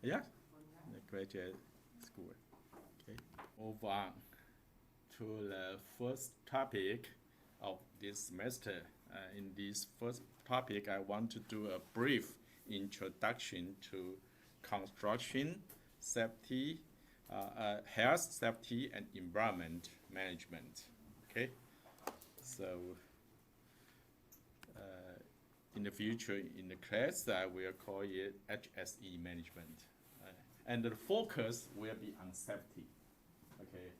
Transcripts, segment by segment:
Yeah, the graduate school. Okay. Move on to the first topic of this semester. In this first topic, I want to do a brief introduction to construction safety, health safety, and environment management. Okay, so in the future in the class, I will call it HSE management, and the focus will be on safety. Okay,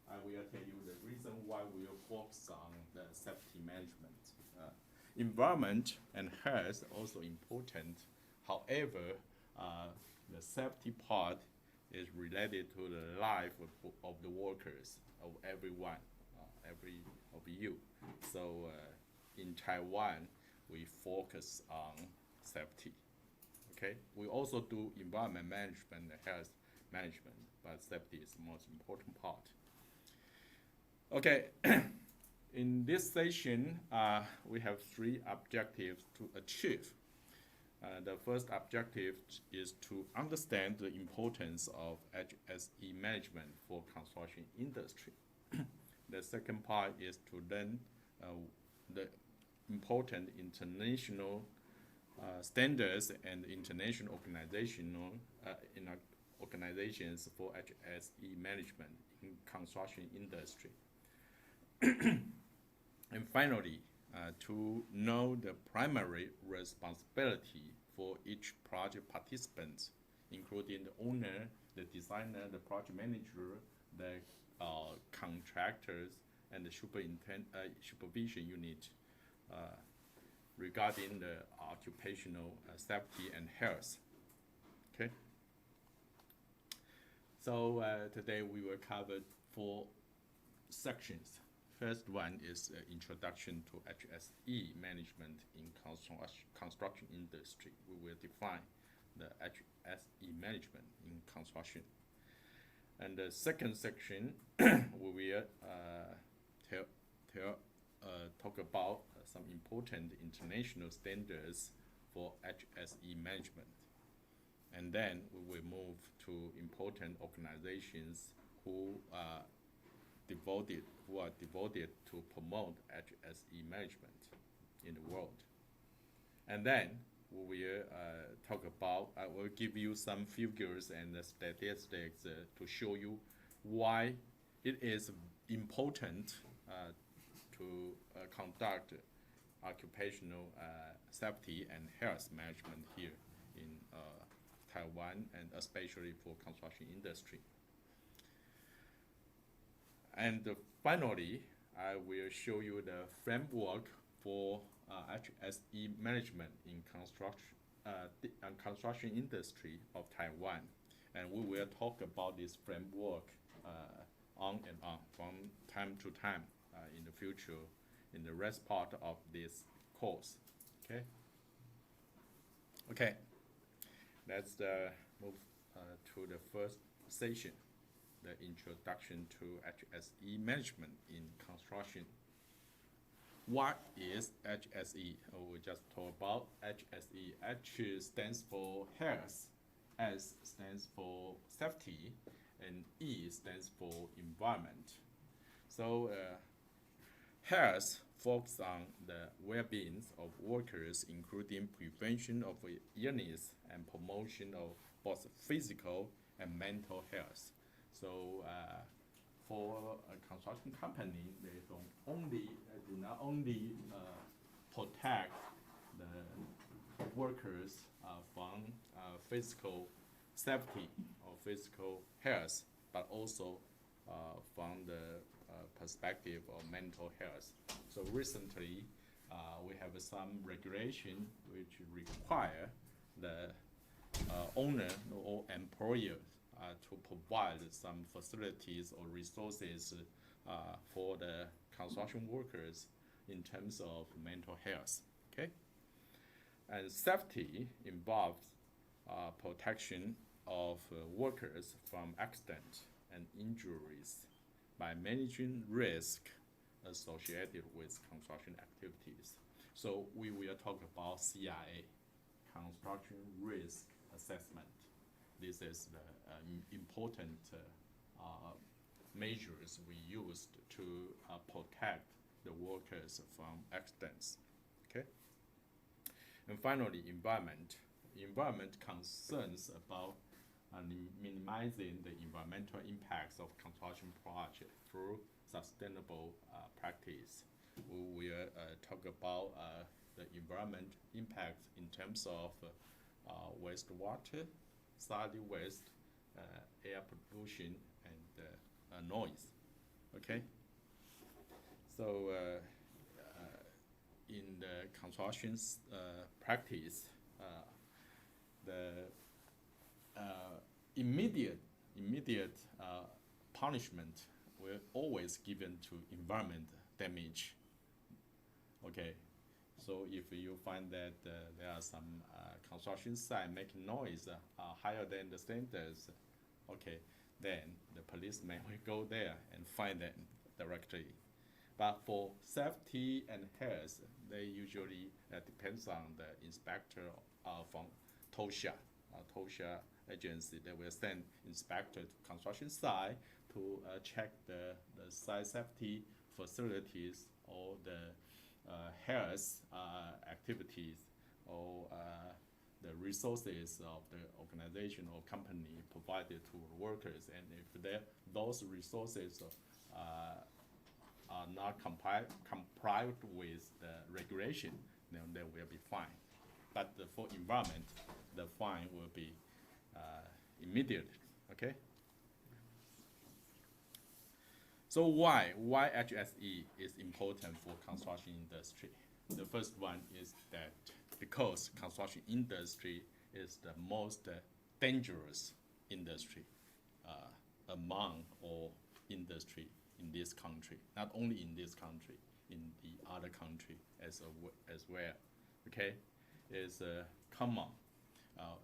I will tell you the reason why we will focus on the safety management. Environment and health also important. However, the safety part is related to the life of the workers, of everyone, every of you. So in Taiwan, we focus on safety. Okay, we also do environment management and health management, but safety is the most important part. Okay, in this session, we have three objectives to achieve. The first objective is to understand the importance of HSE management for construction industry. The second part is to learn the important international standards and international organizations for HSE management in construction industry. And finally, to know the primary responsibility for each project participant, including the owner, the designer, the project manager, the contractors, and the supervision unit regarding the occupational safety and health. Okay. So today we will cover 4 sections. First one is introduction to HSE management in construction industry. We will define the HSE management in construction. And the second section, we will talk about some important international standards for HSE management. And then we will move to important organizations who are devoted to promote HSE management in the world. And then we will talk about, I will give you some figures and statistics to show you why it is important to conduct occupational safety and health management here in Taiwan, and especially for construction industry. And finally, I will show you the framework for HSE management in construction industry of Taiwan. And we will talk about this framework on and on from time to time in the future, in the rest part of this course. Okay. Okay. Let's move to the first session, the introduction to HSE management in construction. What is HSE? We just talked about HSE. H stands for health, S stands for safety, and E stands for environment. So health focuses on the well-being of workers, including prevention of illness and promotion of both physical and mental health. So for a construction company, they do not only protect the workers from physical safety or physical health, but also from the perspective of mental health. So recently, we have some regulation which require the owner or employer to provide some facilities or resources for the construction workers in terms of mental health. Okay, and safety involves protection of workers from accidents and injuries by managing risk associated with construction activities. So we will talk about CIA, construction risk assessment. This is the important measures we used to protect the workers from accidents. Okay. And finally, environment. Environment concerns about minimizing the environmental impacts of construction projects through sustainable practice. We will talk about the environment impacts in terms of wastewater, solid waste, air pollution, and noise. Okay. So in the construction practice, the immediate punishment will always given to environment damage. Okay, so if you find that there are some construction site making noise higher than the standards, okay, then the policeman will go there and find them directly. But for safety and health, they usually depends on the inspector from TOSHA agency. They will send inspector to construction site to check the site safety facilities or the health activities or the resources of the organization or company provided to workers. And if those resources are not complied with the regulation, then they will be fined. But for environment, the fine will be immediate. Okay. So why HSE is important for construction industry? The first one is that because construction industry is the most dangerous industry among all industry in this country. Not only in this country, in the other country as well. Okay, it's common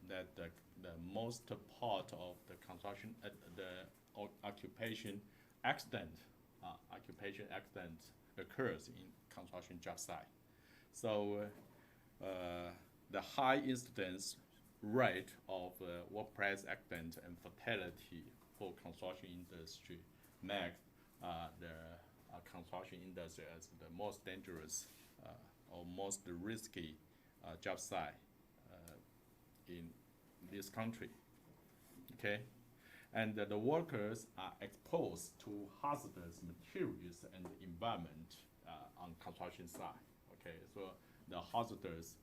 that the most part of the construction, the occupation accident occurs in construction job site. So the high incidence rate of workplace accident and fatality for construction industry make the construction industry as the most dangerous or most risky job site in this country. Okay, and the workers are exposed to hazardous materials and environment on construction site. Okay, so the hazardous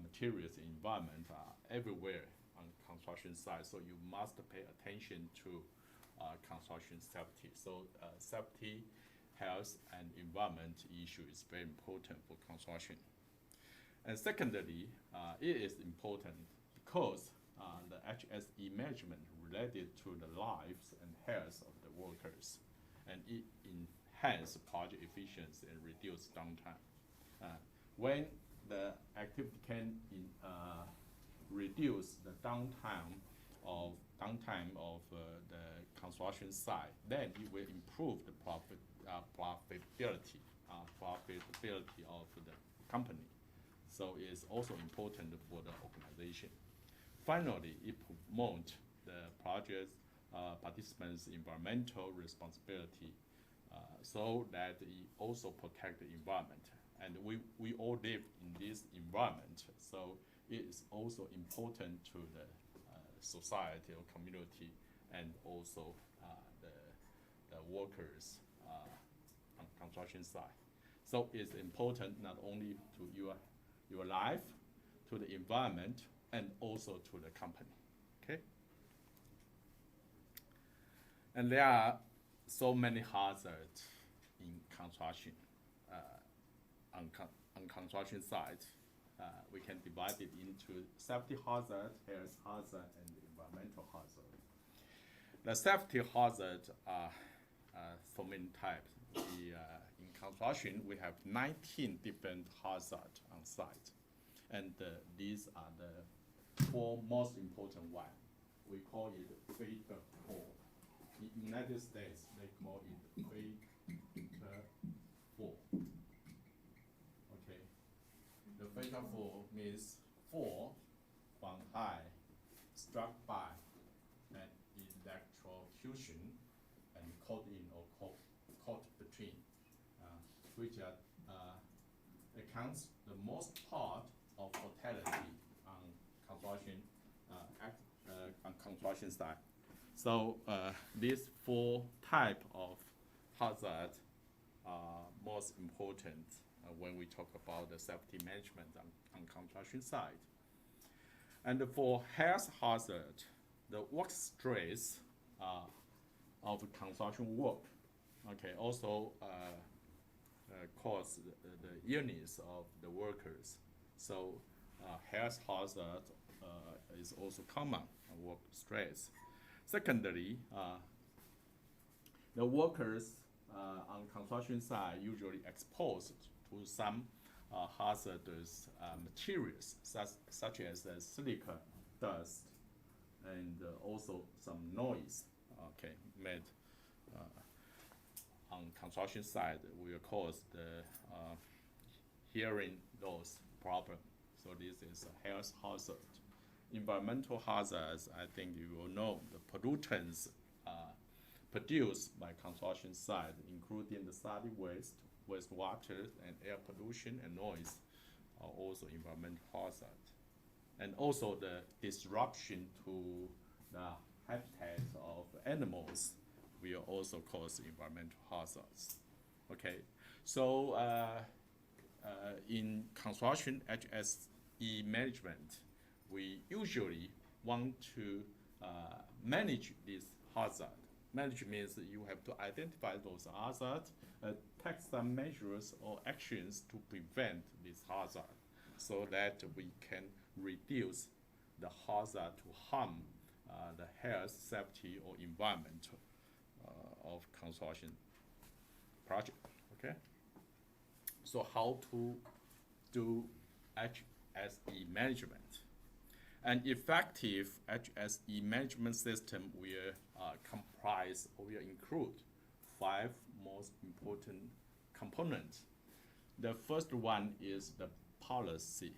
materials and environment are everywhere on construction site. So you must pay attention to construction safety. So safety, health, and environment issue is very important for construction. And secondly, it is important because the HSE management related to the lives and health of the workers, and it enhances project efficiency and reduce downtime. When the activity can reduce the downtime of the construction site, then it will improve the profitability of the company. So it's also important for the organization. Finally, it promotes the project participants' environmental responsibility so that it also protect the environment. And we all live in this environment, so it is also important to the society or community and also the workers on construction site. So it's important not only to your life, to the environment, and also to the company. Okay. And there are so many hazards in construction. On construction site, we can divide it into safety hazard, health hazard, and environmental hazard. The safety hazard are so many types. In construction, we have 19 different hazards on site, and these are the 4 most important ones. We call it Fatal 4. In the United States, they call it Fatal 4. Okay. The Fatal 4 means fall from high, struck by, execution and caught in or caught between, which accounts the most part of mortality on construction on construction site. So these four type of hazard are most important when we talk about the safety management on construction site. And for health hazard, the work stress of construction work, okay, also cause the illness of the workers. So health hazard is also common work stress. Secondly, the workers on construction site usually exposed to some hazardous materials such as silica, dust, and also some noise, okay, made on construction site will cause the hearing loss problem. So this is a health hazard. Environmental hazards, I think you will know the pollutants produced by construction site, including the solid waste, wastewater, and air pollution and noise, are also environmental hazards. And also the disruption to the habitat of animals will also cause environmental hazards. Okay, so in construction HSE management, we usually want to manage this hazard. Manage means that you have to identify those hazards, take some measures or actions to prevent this hazard so that we can reduce the hazard to harm the health, safety, or environment of construction project, okay? So how to do HSE management? An effective HSE management system will comprise or will include 5 most important components. The first one is the policy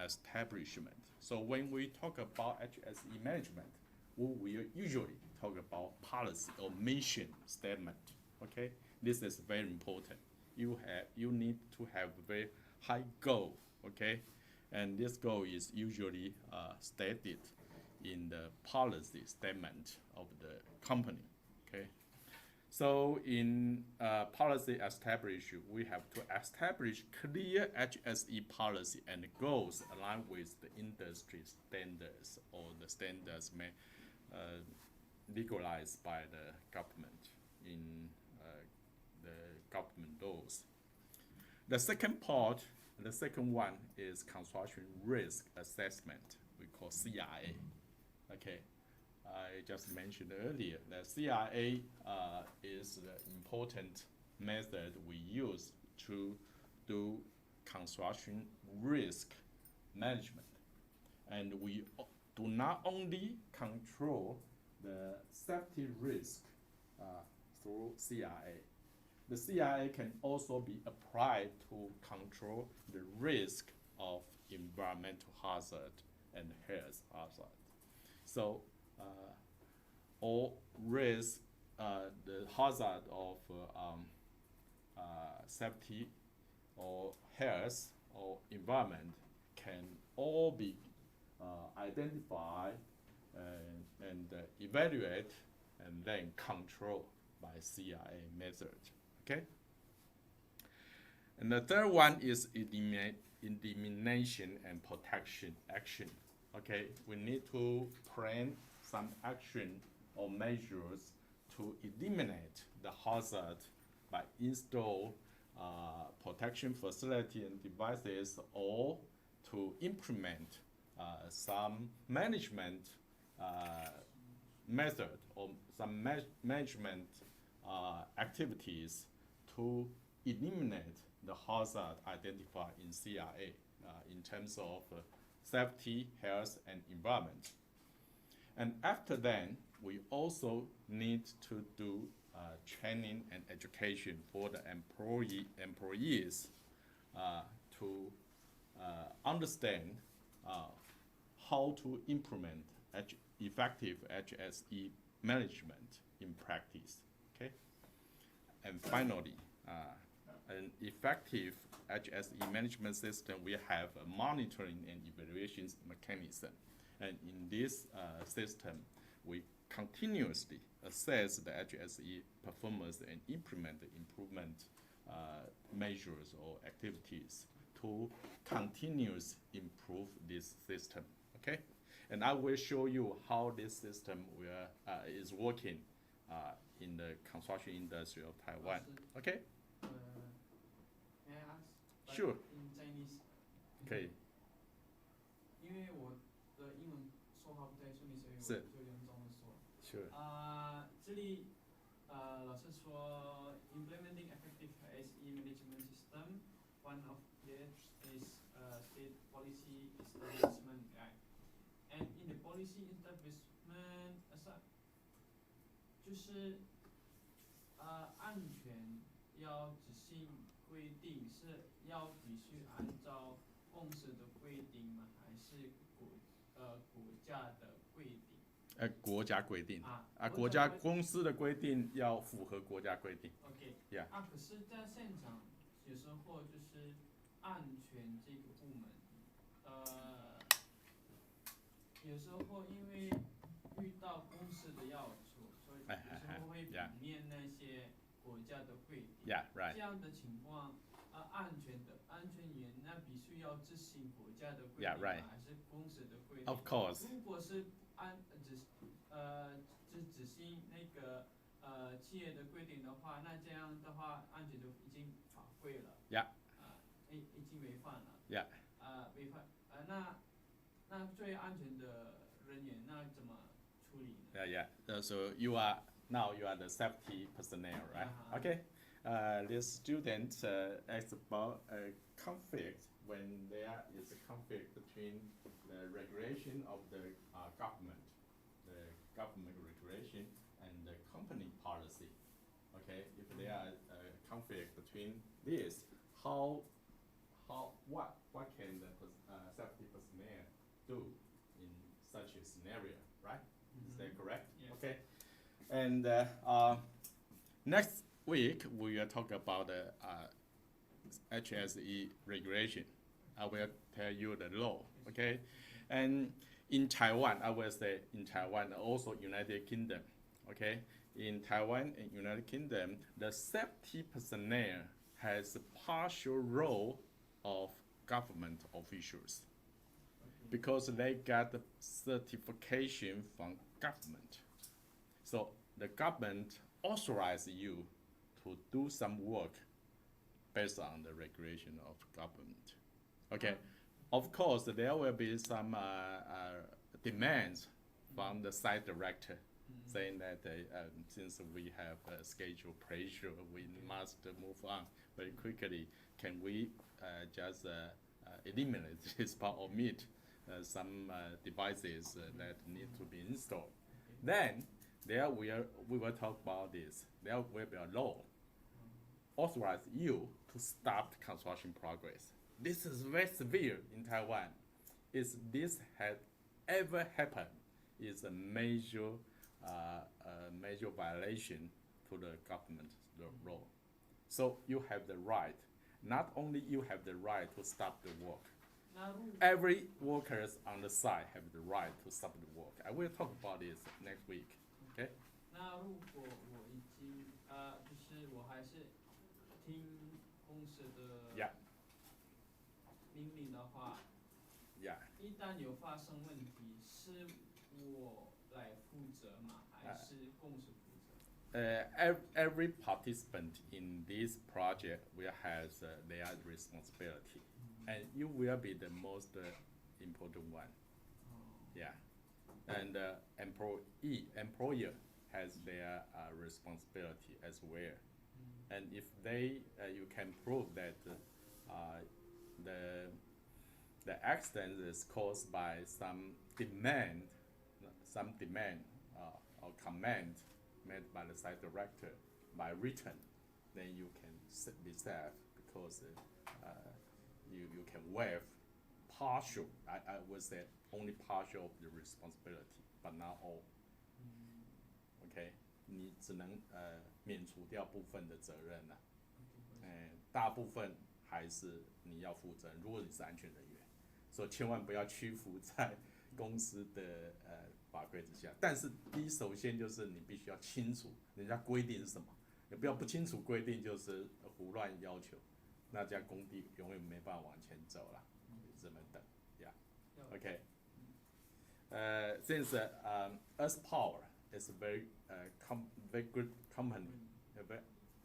establishment. So when we talk about HSE management, we will usually talk about policy or mission statement, okay? This is very important. You need to have a very high goal, okay? And this goal is usually stated in the policy statement of the company, okay? So in policy establish, we have to establish clear HSE policy and goals aligned with the industry standards or the standards legalized by the government in the government laws. The second one is construction risk assessment, we call CIA. Okay, I just mentioned earlier that CIA is the important method we use to do construction risk management. And we do not only control the safety risk through CIA. The CIA can also be applied to control the risk of environmental hazard and health hazard. So all risk, the hazard of safety or health or environment can all be identified and evaluate and then controlled by CIA method. Okay. And the third one is elimination and protection action. Okay, we need to plan some action or measures to eliminate the hazard by install protection facility and devices, or to implement some management method or some management activities to eliminate the hazard identified in CIA in terms of safety, health, and environment. And after then, we also need to do training and education for the employees to understand how to implement effective HSE management in practice. Okay, and finally, an effective HSE management system will have a monitoring and evaluation mechanism, and in this system, we continuously assess the HSE performance and implement the improvement measures or activities to continuously improve this system. Okay, and I will show you how this system is working in the construction industry of Taiwan. Okay. May I ask? Sure. In Chinese. 可以。因为我的英文说话不太顺利，所以我是就用中文说。Sure. 这里老师说 implementing effective HSE management system, one of it is state policy establishment, right? And in the policy establishment, 就是安全要执行规定是要必须按照公司的规定吗？还是国家的规定？国家规定国家公司的规定要符合国家规定。OK， Yeah. 可是在现场有时候就是安全这个部门，有时候因为遇到公司的要求，所以有时候会不念那些国家的规定。Yeah, right. 这样的情况，安全员那必须要执行国家的规定 Yeah, right. 还是公司的规定 Of course. 如果是只执行那个企业的规定的话，那这样的话安全就已经法规了。Yeah. 已经违反了。Yeah. 违反那最安全的人员那怎么处理呢 Yeah. So you are the safety personnel, right? Okay. This student asks about a conflict when there is a conflict between the regulation of the government regulation and the company policy. Okay, if there are a conflict between this, what can the safety personnel do in such a scenario, right? Is that correct? Yes. Okay. And next week we will talk about the HSE regulation. I will tell you the law. Okay, and in Taiwan, I will say in Taiwan, also United Kingdom. Okay, in Taiwan and United Kingdom, the safety personnel has a partial role of government officials because they got the certification from government. So the government authorizes you to do some work based on the regulation of government. Okay, of course there will be some demands from the site director saying that since we have schedule pressure, we must move on very quickly. Can we just eliminate this part or omit some devices that need to be installed? Then there we will talk about this. There will be a law authorize you to stop the construction progress. This is very severe in Taiwan. If this had ever happened, it's a major violation to the government law. So you have the right. Not only you have the right to stop the work. Every workers on the site have the right to stop the work. I will talk about this next week. Okay? 那如果我已经就是我还是听公司的 Yeah. 命令的话 Yeah. 一旦有发生问题，是我来负责吗？还是公司负责？ Every participant in this project will have their responsibility, and you will be the most important one. Yeah, and employer has their responsibility as well. And if you can prove that the accident is caused by some demand or command made by the site director by written, then you can be safe because you can waive partial. I would say only partial of the responsibility, but not all. ，OK，你只能免除掉部分的责任了，大部分还是你要负责。如果你是安全人员，所以千万不要屈服在公司的法规之下。但是首先就是你必须要清楚人家规定是什么，也不要不清楚规定就是胡乱要求，那家工地永远没办法往前走了，只能等呀。OK， since Earth Power is a very good company, a very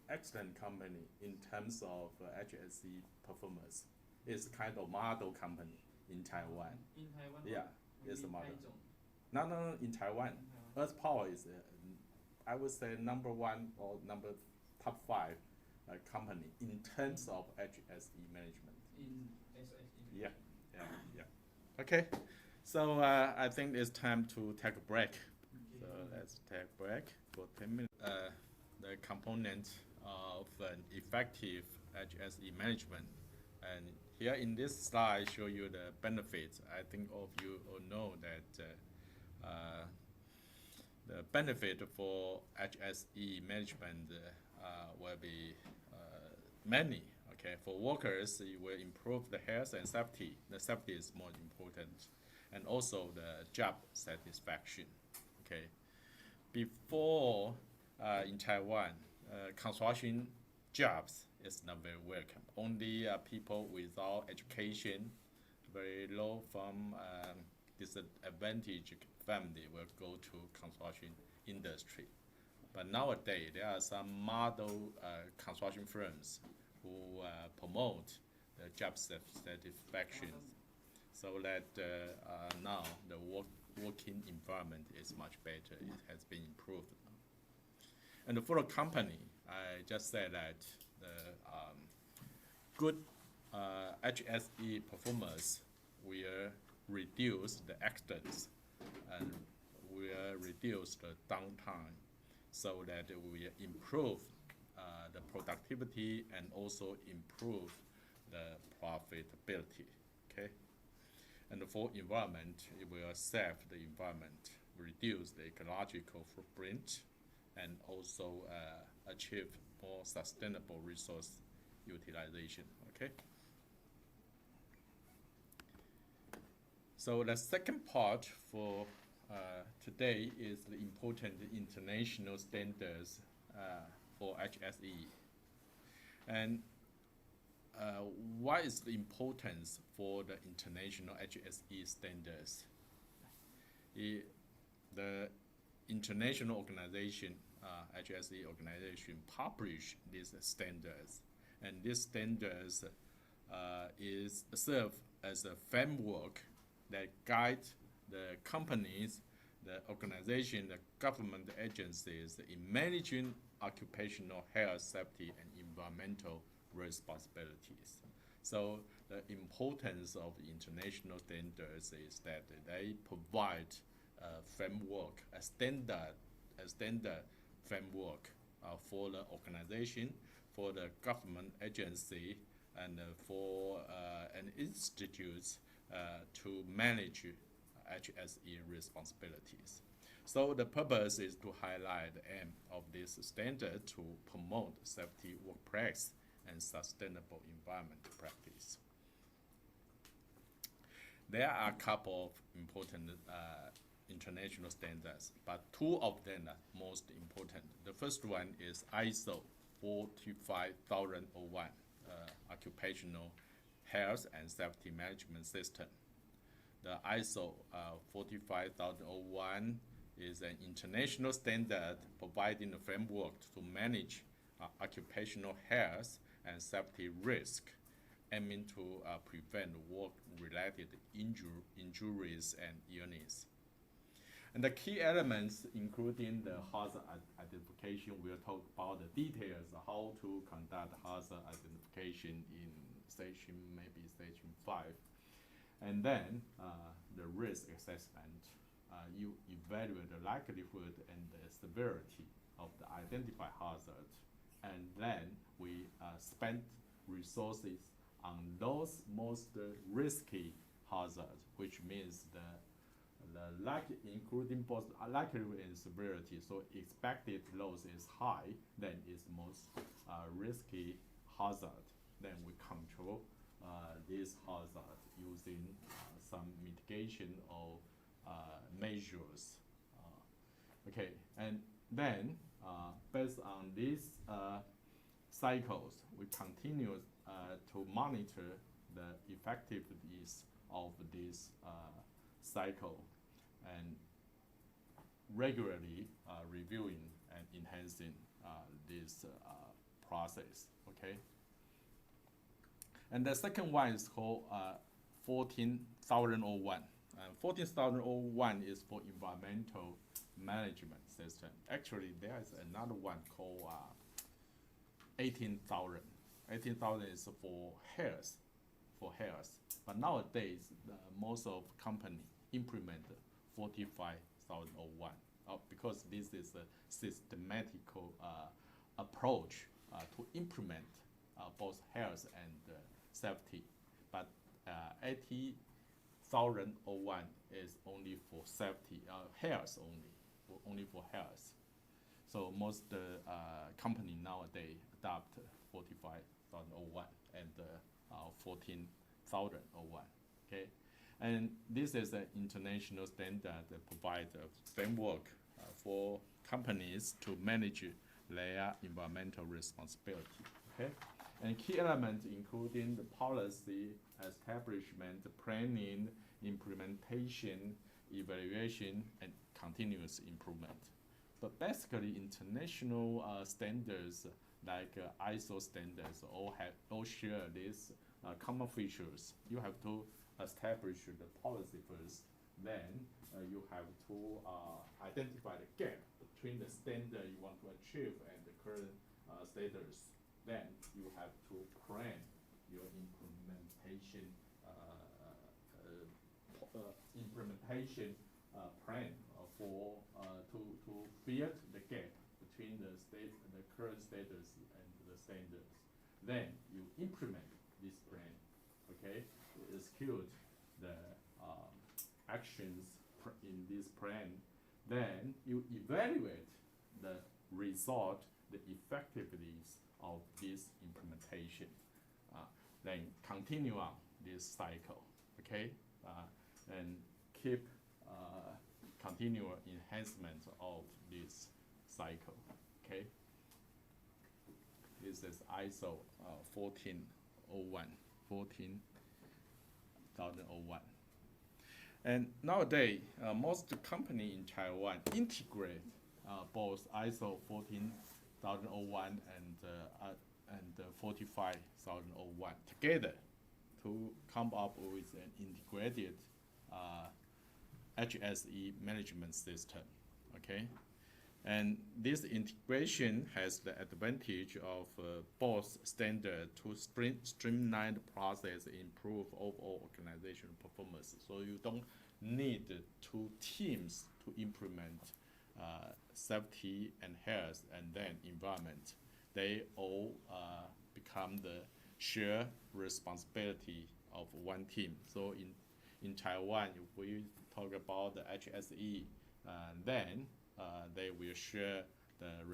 excellent company in terms of HSE performance. It's kind of model company in Taiwan. In Taiwan? Yeah, it's a model. Taichung. No, in Taiwan. Earth Power is, I would say, number one or top 5 company in terms of HSE management. In HSE? Yeah. Okay, so I think it's time to take a break. Okay. So let's take a break for 10 minutes. The component of an effective HSE management. And here in this slide, I show you the benefits. I think all of you all know that the benefit for HSE management will be many. Okay, for workers, it will improve the health and safety. The safety is more important, and also the job satisfaction. Okay, before in Taiwan, construction jobs is not very welcome. Only people without education, very low from disadvantaged family will go to construction industry. But nowadays, there are some model construction firms who promote the job satisfaction, so that now the working environment is much better. It has been improved. And for the company, I just said that the good HSE performance will reduce the accidents and will reduce the downtime, so that it will improve the productivity and also improve the profitability. Okay, and for environment, it will save the environment, reduce the ecological footprint, and also achieve more sustainable resource utilization. Okay. So the second part for today is the important international standards for HSE. And what is the importance for the international HSE standards? The international organization, HSE organization, publish these standards, and these standards serve as a framework that guide the companies, the organization, the government agencies in managing occupational health, safety, and environmental responsibilities. So the importance of the international standards is that they provide a framework, a standard framework for the organization, for the government agency, and for an institute to manage HSE responsibilities. So the purpose is to highlight the aim of this standard to promote safety workplace and sustainable environment practice. There are a couple of important international standards, but two of them are most important. The first one is ISO 45001, Occupational Health and Safety Management System. The ISO 45001 is an international standard providing a framework to manage occupational health and safety risk, aiming to prevent work-related injuries and illness. And the key elements, including the hazard identification, we'll talk about the details of how to conduct hazard identification in maybe station 5. And then the risk assessment, you evaluate the likelihood and the severity of the identified hazard. And then we spend resources on those most risky hazards, which means the including both likelihood and severity. So expected loss is high, then it's most risky hazard. Then we control this hazard using some mitigation or measures. Okay, and then based on these cycles, we continue to monitor the effectiveness of this cycle and regularly reviewing and enhancing this process. Okay. And the second one is called 14,001. 14,001 is for environmental management system. Actually, there is another one called 18,000. 18,000 is for health. But nowadays, most of company implement 45,001 because this is a systematical approach to implement both health and safety. But 80,001 is only for safety, health only for health. So most company nowadays adopt 45,001 and 14,001. Okay, and this is an international standard that provides a framework for companies to manage their environmental responsibility. Okay, and key elements including the policy establishment, planning, implementation, evaluation, and continuous improvement. But basically, international standards like ISO standards all share these common features. You have to establish the policy first, then you have to identify the gap between the standard you want to achieve and the current status. Then you have to plan your implementation plan for to fill the gap between the current status and the standards. Then you implement this plan. Okay, you execute the actions in this plan. Then you evaluate the result, the effectiveness of this implementation. Then continue on this cycle. Okay, and keep continual enhancement of this cycle. Okay, this is ISO 14,001. And nowadays, most company in Taiwan integrate both ISO 14,001 and 45,001 together to come up with an integrated HSE management system. Okay, and this integration has the advantage of both standard to streamline the process, improve overall organizational performance. So you don't need two teams to implement safety and health and then environment. They all become the shared responsibility of one team. So in Taiwan, if we talk about the HSE, then they will share the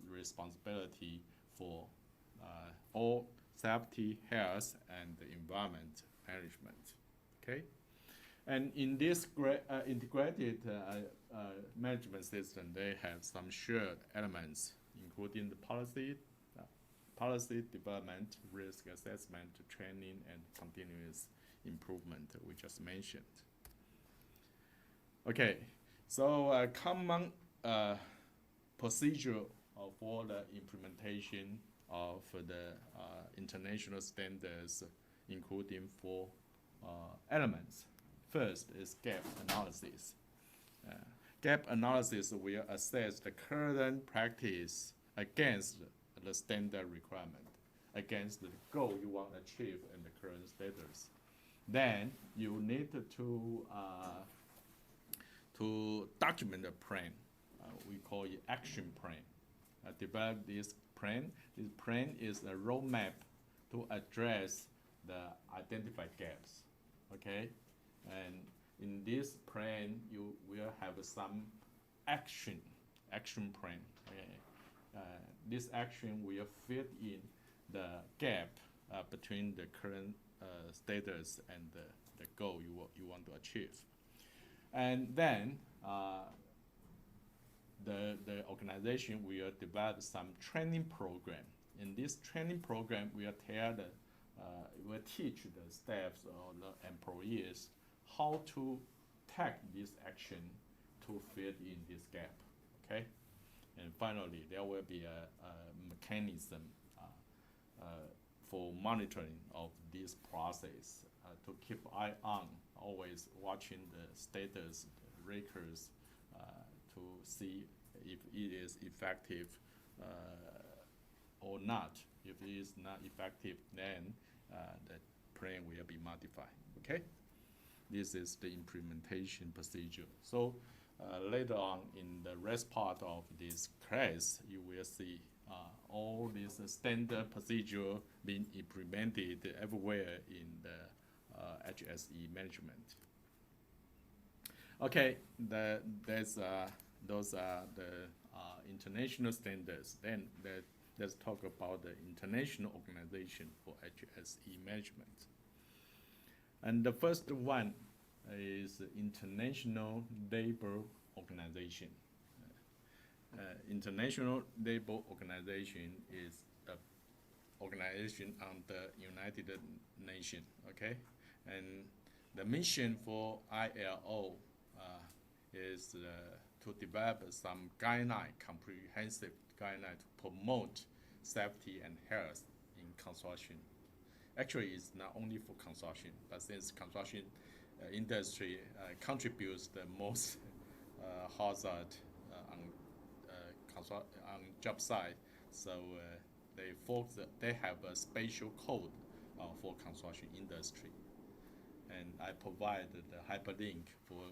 responsibility for all safety, health, and environment management. Okay, and in this integrated management system, they have some shared elements, including the policy development, risk assessment, training, and continuous improvement we just mentioned. Okay, so common procedure for the implementation of the international standards, including 4 elements. First is gap analysis. Gap analysis will assess the current practice against the standard requirement, against the goal you want to achieve in the current status. Then you need to document a plan. We call it action plan. Develop this plan. This plan is a roadmap to address the identified gaps. Okay, and in this plan, you will have some action plan. Okay? This action will fit in the gap between the current status and the goal you want to achieve. And then the organization will develop some training program. In this training program, will teach the staffs or the employees how to take this action to fit in this gap. Okay, and finally, there will be a mechanism for monitoring of this process to keep eye on, always watching the status, the records, to see if it is effective or not. If it is not effective, then the plan will be modified. Okay, this is the implementation procedure. So later on in the rest part of this class, you will see all this standard procedure being implemented everywhere in the HSE management. Okay, those are the international standards. Then let's talk about the international organization for HSE management. And the first one is International Labour Organization. International Labour Organization is an organization under United Nations, okay? And the mission for ILO is to develop some comprehensive guideline to promote safety and health in construction. Actually, it's not only for construction, but since construction industry contributes the most hazard on job site, so they have a special code for construction industry, and I provided the hyperlink for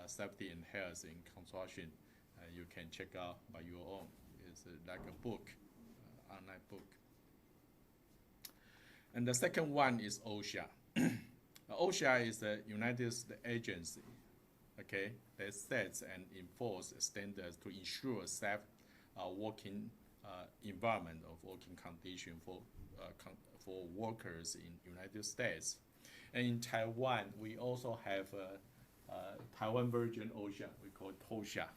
safety and health in construction. You can check out by your own. It's like a book, online book. And the second one is OSHA. OSHA is a United States agency, okay, that sets and enforces standards to ensure safe working environment of working condition for workers in United States. And in Taiwan, we also have Taiwan version OSHA. We call it TOSHA,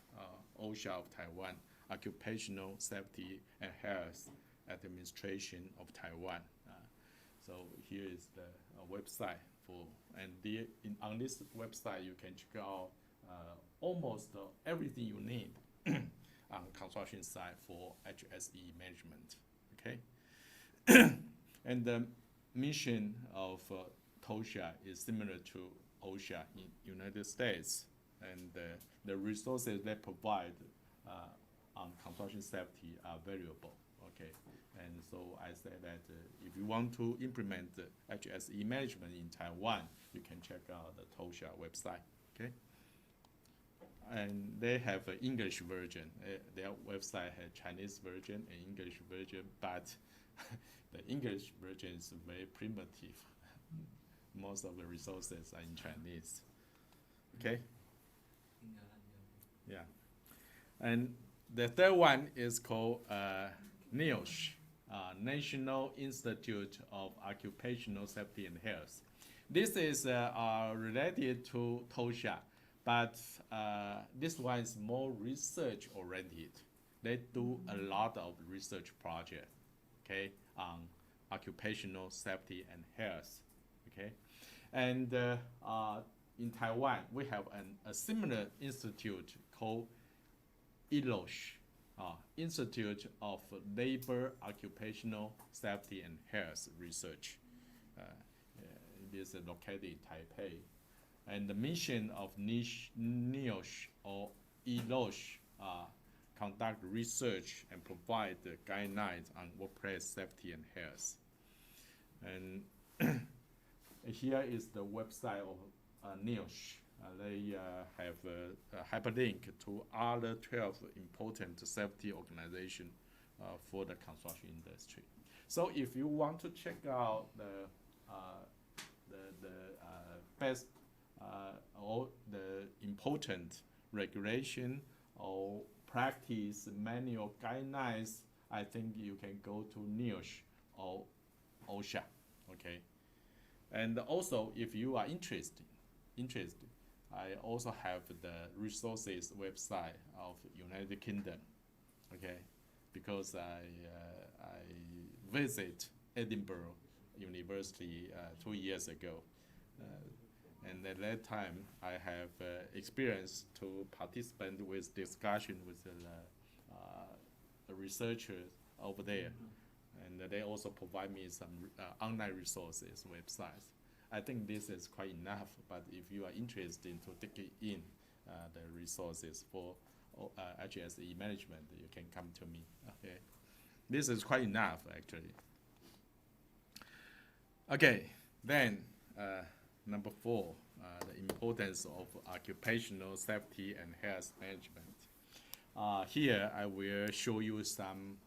OSHA of Taiwan, Occupational Safety and Health Administration of Taiwan. So here is the website on this website you can check out almost everything you need on construction site for HSE management. Okay, and the mission of TOSHA is similar to OSHA in United States, and the resources they provide on construction safety are valuable. Okay, and so I say that if you want to implement the HSE management in Taiwan, you can check out the TOSHA website. Okay, and they have an English version. Their website has Chinese version and English version, but the English version is very primitive. Most of the resources are in Chinese. Okay. Yeah, and the third one is called NIOSH, National Institute of Occupational Safety and Health. This is related to TOSHA, but this one is more research oriented. They do a lot of research projects, okay, on occupational safety and health, okay. And in Taiwan, we have a similar institute called ILOSH, Institute of Labor Occupational Safety and Health Research. It is located in Taipei. And the mission of NIOSH or ILOSH conduct research and provide the guidelines on workplace safety and health. And here is the website of NIOSH. They have a hyperlink to other 12 important safety organizations for the construction industry. So if you want to check out the best all the important regulation or practice manual guidelines, I think you can go to NIOSH or OSHA, okay? And also, if you are interested, I also have the resources website of United Kingdom, okay? Because I visit Edinburgh University 2 years ago. And at that time, I have experience to participate with discussion with the researchers over there. And they also provide me some online resources, websites. I think this is quite enough, but if you are interested to dig in the resources for HSE management, you can come to me, okay? This is quite enough, actually. Okay, then number 4, the importance of occupational safety and health management. Here, I will show you some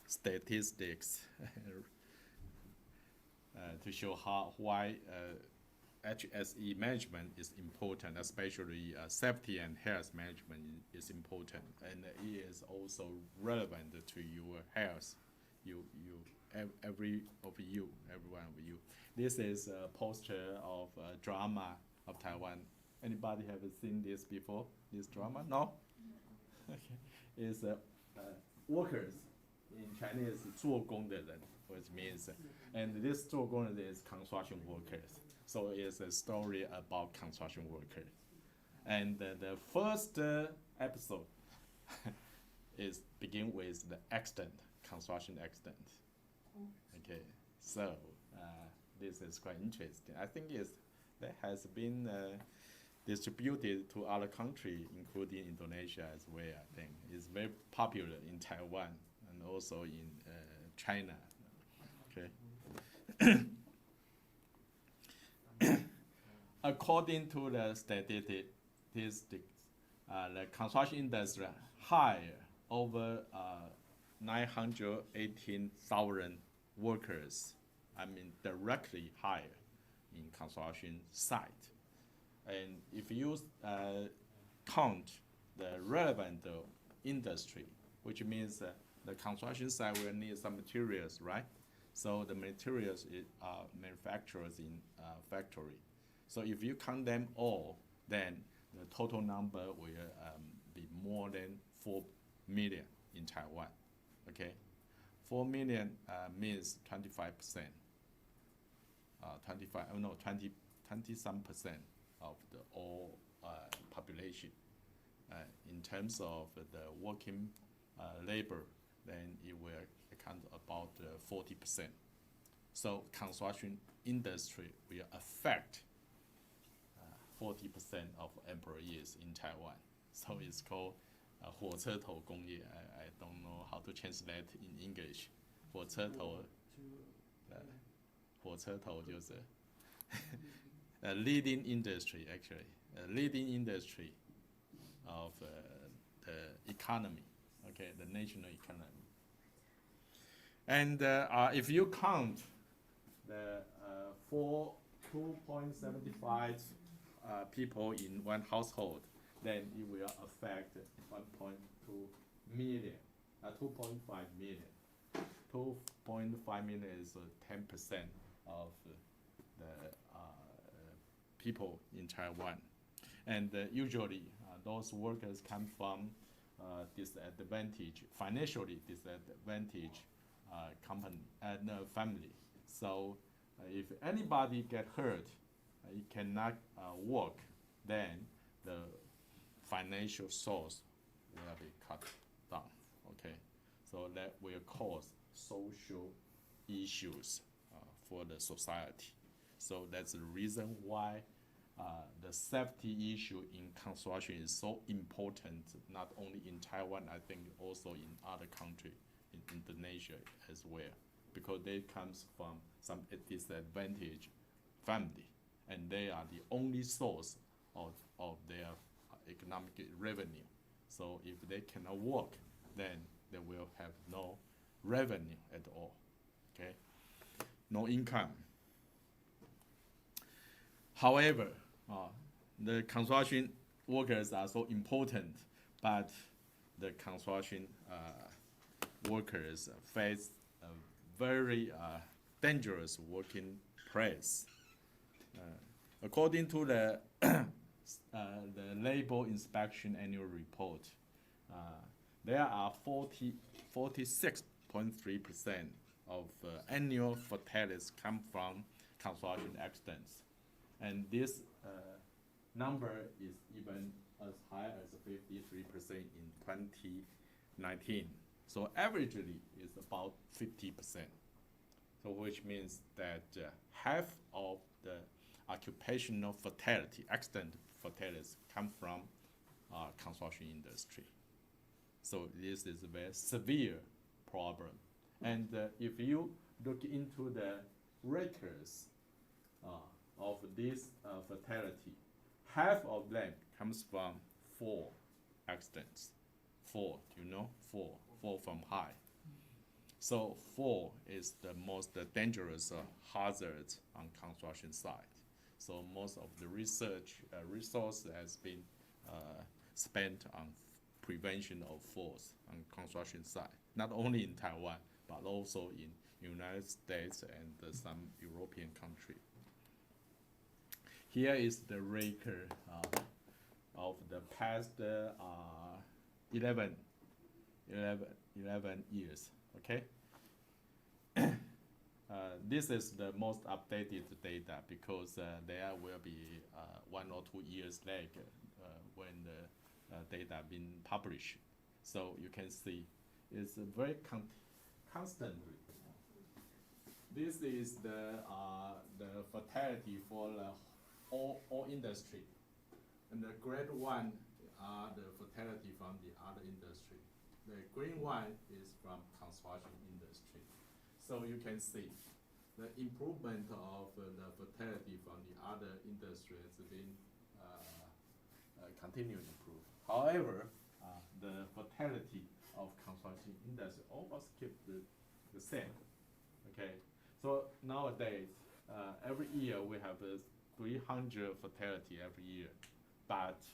statistics to show why HSE management is important, especially safety and health management is important, and it is also relevant to your health. Every one of you. This is a poster of a drama of Taiwan. Anybody have seen this before? This drama? No? Okay. It's workers. In Chinese, 做工的人, which means, and this 做工的人 is construction workers. So it's a story about construction workers. And the first episode is begin with the accident, construction accident. Okay, so this is quite interesting. I think that has been distributed to other countries, including Indonesia as well. I think it's very popular in Taiwan and also in China. Okay. According to the statistics, the construction industry hired over 918,000 workers, directly hired in construction site. And if you count the relevant industry, which means the construction site will need some materials, right? So the materials are manufactured in factory. So if you count them all, then the total number will be more than 4 million in Taiwan. Okay, 4 million means 25%. 20-some% of the all population. In terms of the working labor, then it will account about 40%. So construction industry will affect 40% of employees in Taiwan. So it's called 火车头工业. I don't know how to translate in English. 火车头就是 a leading industry, actually, a leading industry of the economy, okay, the national economy. And if you count the 2.75 people in one household, then it will affect 1.2 million, 2.5 million. 2.5 million is 10% of the people in Taiwan. And usually those workers come from financially disadvantaged family. So if anybody get hurt, he cannot work, then the financial source will be cut down. Okay, so that will cause social issues for the society. So that's the reason why the safety issue in construction is so important, not only in Taiwan, I think also in other countries, in Indonesia as well, because they comes from some disadvantaged family, and they are the only source of their economic revenue. So if they cannot work, then they will have no revenue at all, okay? No income. However, the construction workers are so important, but the construction workers face a very dangerous working place. According to the labor inspection annual report, there are 46.3% of annual fatalities come from construction accidents, and this number is even as high as 53% in 2019. So averagely is about 50%. So which means that half of the occupational fatality, accident fatalities, come from construction industry. So this is a very severe problem. And if you look into the records of this fatality, half of them comes from 4 accidents. 4, do you know? 4 from high. So 4 is the most dangerous hazard on construction site. So most of the research resource has been spent on prevention of falls on construction site, not only in Taiwan, but also in United States and some European countries. Here is the record of the past 11 years, okay? This is the most updated data because there will be 1 or 2 years lag when the data been published. So you can see it's very constantly. This is the fatality for all industry, and the grade 1 are the fatality from the other industry. The green one is from construction industry. So you can see the improvement of the fatality from the other industry has been continued to improve. However, the fatality of construction industry almost keep the same. Okay, so nowadays every year we have 300 fatality every year, but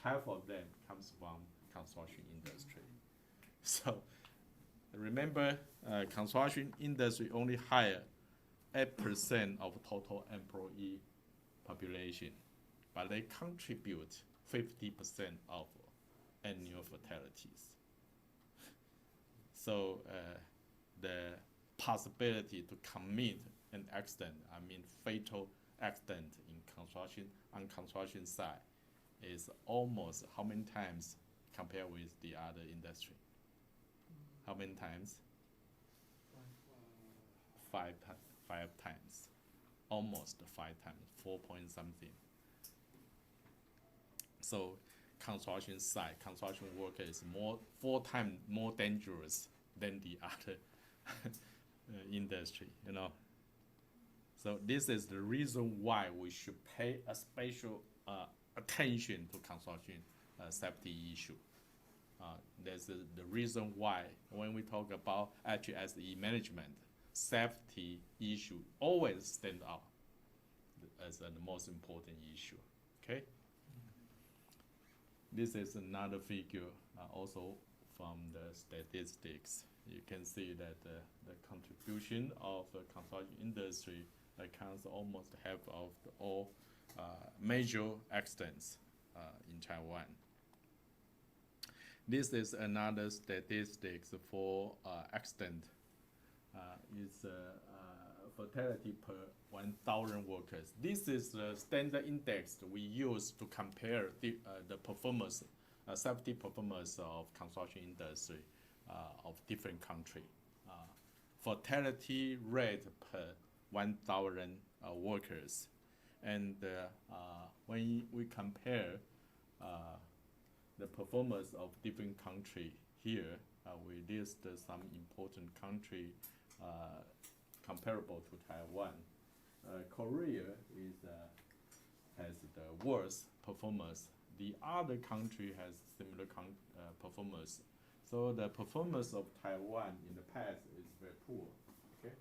half of them comes from construction industry. So remember, construction industry only hire 8% of total employee population, but they contribute 50% of annual fatalities. So the possibility to commit an accident, fatal accident on construction site is almost how many times compared with the other industry? How many times? 5 times. Almost 5 times, 4 point something. So construction site, construction worker is 4 times more dangerous than the other industry, you know. So this is the reason why we should pay a special attention to construction safety issue. That's the reason why when we talk about HSE management, safety issue always stand out as the most important issue. Okay. This is another figure also from the statistics. You can see that the contribution of the construction industry accounts almost half of all major accidents in Taiwan. This is another statistics for accident. It's fatality per 1,000 workers. This is the standard index we use to compare the performance, safety performance of construction industry of different countries. Fatality rate per 1,000 workers. And when we compare the performance of different countries here, we list some important country comparable to Taiwan. Korea has the worst performance. The other country has similar performance. So the performance of Taiwan in the past is very poor. Okay,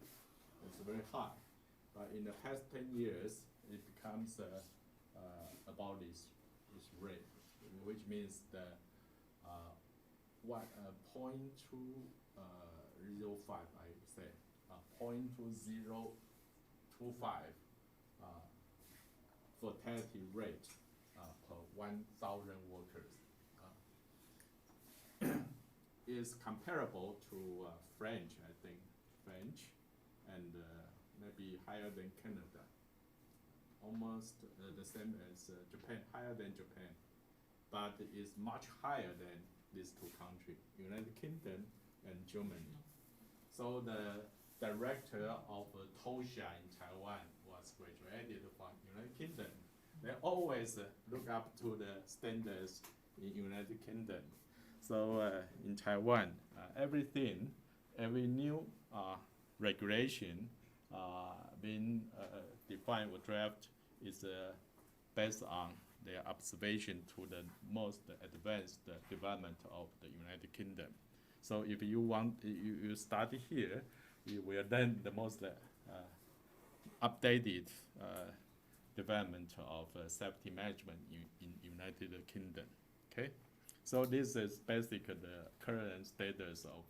it's very high. But in the past 10 years, it becomes about this rate, which means the 0.205, I would say, 0.2025 fatality rate per 1,000 workers. Is comparable to French, I think, and maybe higher than Canada. Almost the same as Japan, higher than Japan, but is much higher than these two countries, United Kingdom and Germany. So the director of TOSHA in Taiwan was graduated from United Kingdom. They always look up to the standards in United Kingdom. So in Taiwan, every new regulation being defined or draft is based on their observation to the most advanced development of the United Kingdom. So if you want, you study here, you will learn the most updated development of safety management in United Kingdom. Okay, so this is basically the current status of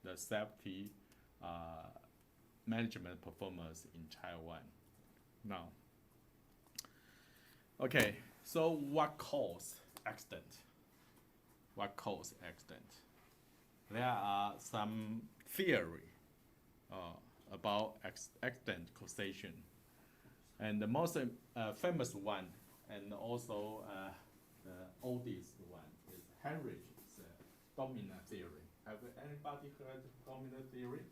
the safety management performance in Taiwan. Now, okay, so what causes accident? What causes accident? There are some theory about accident causation, and the most famous one, and also the oldest one, is Heinrich's dominant theory. Have anybody heard dominant theory?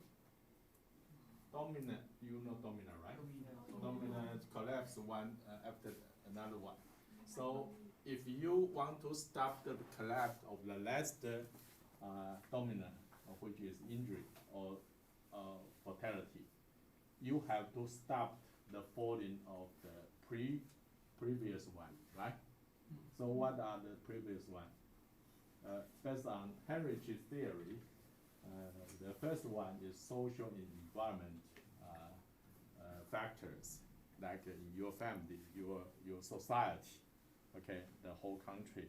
Dominant, you know dominant, right? Dominant collapse one after another one. So if you want to stop the collapse of the last dominant, which is injury or fatality, you have to stop the falling of the previous one, right? So what are the previous one? Based on Heinrich's theory, the first one is social and environment factors, like in your family, your society, okay, the whole country.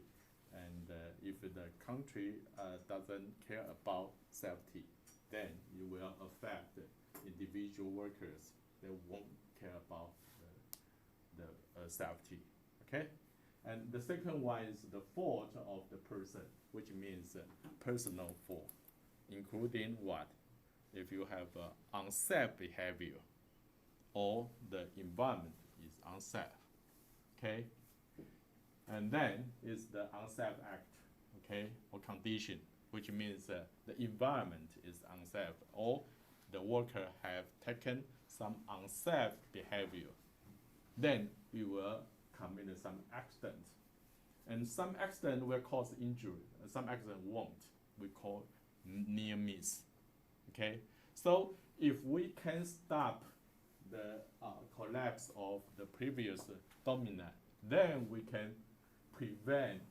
And if the country doesn't care about safety, then you will affect individual workers. They won't care about the safety, okay? And the second one is the fault of the person, which means personal fault, including what? If you have unsafe behavior or the environment is unsafe, okay? And then is the unsafe act, okay, or condition, which means the environment is unsafe or the worker have taken some unsafe behavior. Then you will commit some accident. And some accident will cause injury, some accident won't. We call near miss, okay? So if we can stop the collapse of the previous dominant, then we can prevent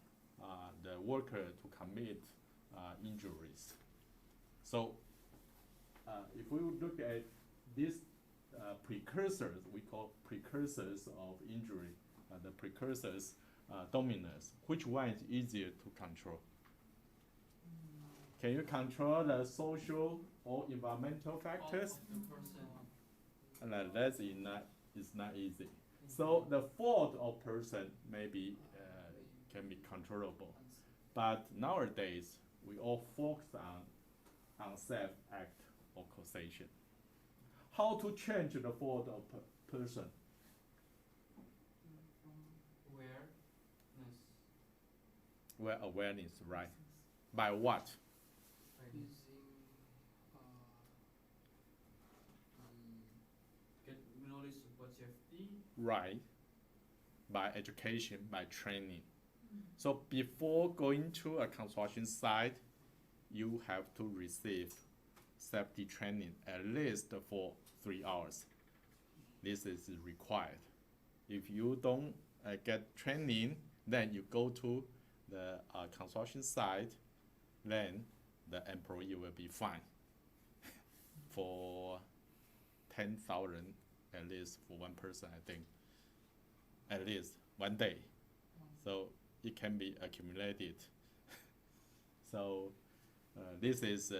the worker to commit injuries. So if we look at these precursors, we call precursors of injury, the precursors dominance, which one is easier to control? Can you control the social or environmental factors? That is not easy. So the fault of person maybe can be controllable, but nowadays we all focus on unsafe act or causation. How to change the fault of person? Well, awareness, right? By what? Get knowledge about safety. Right. By education, by training. So before going to a construction site, you have to receive safety training at least for 3 hours. This is required. If you don't get training, then you go to the construction site, then the employee will be fined for 10,000 at least for one person, I think. At least one day. So it can be accumulated. So this is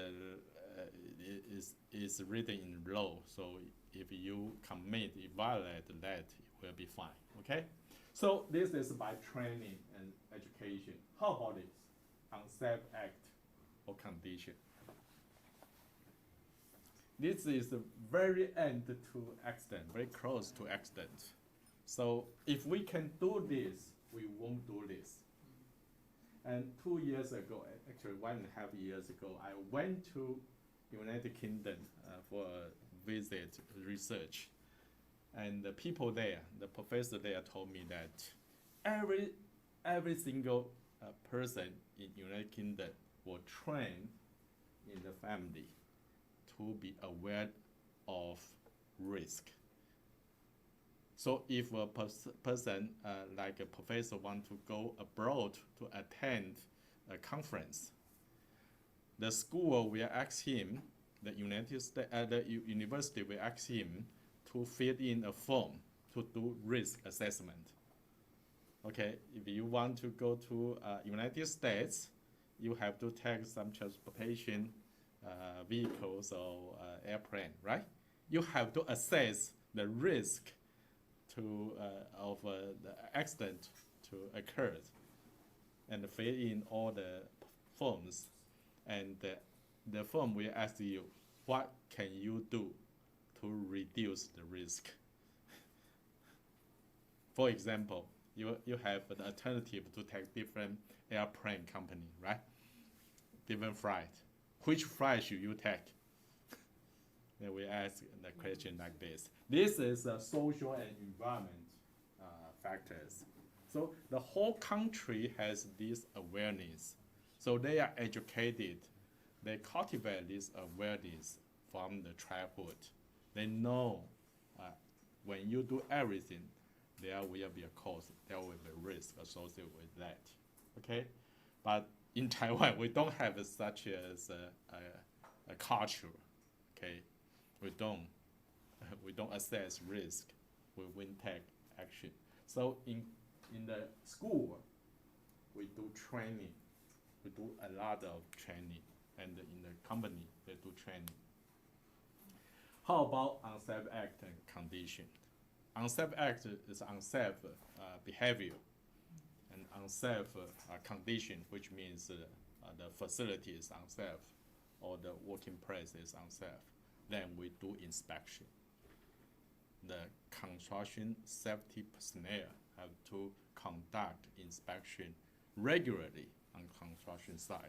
written in law. So if you commit, you violate that, it will be fine. Okay. So this is by training and education. How about this? Unsafe act or condition. This is the very end to accident, very close to accident. So if we can do this, we won't do this. And 2 years ago, actually 1.5 years ago, I went to United Kingdom for a visit research. And the people there, the professor there told me that every single person in United Kingdom will train in the family to be aware of risk. So if a person like a professor want to go abroad to attend a conference, the school will ask him, the university will ask him to fill in a form to do risk assessment. Okay, if you want to go to United States, you have to take some transportation vehicles or airplane, right? You have to assess the risk of the accident to occur and fill in all the forms, and the form will ask you what can you do to reduce the risk. For example, you have an alternative to take different airplane company, right? Different flight. Which flight should you take? Then we ask the question like this. This is social and environment factors. So the whole country has this awareness. So they are educated. They cultivate this awareness from the childhood. They know when you do everything, there will be a cost, there will be risk associated with that. Okay? But in Taiwan, we don't have such as a culture. Okay? We don't assess risk. We won't take action. So in the school, we do training. We do a lot of training, and in the company, they do training. How about unsafe act and condition? Unsafe act is unsafe behavior, and unsafe condition, which means the facility is unsafe or the working place is unsafe. Then we do inspection. The construction safety personnel have to conduct inspection regularly on construction site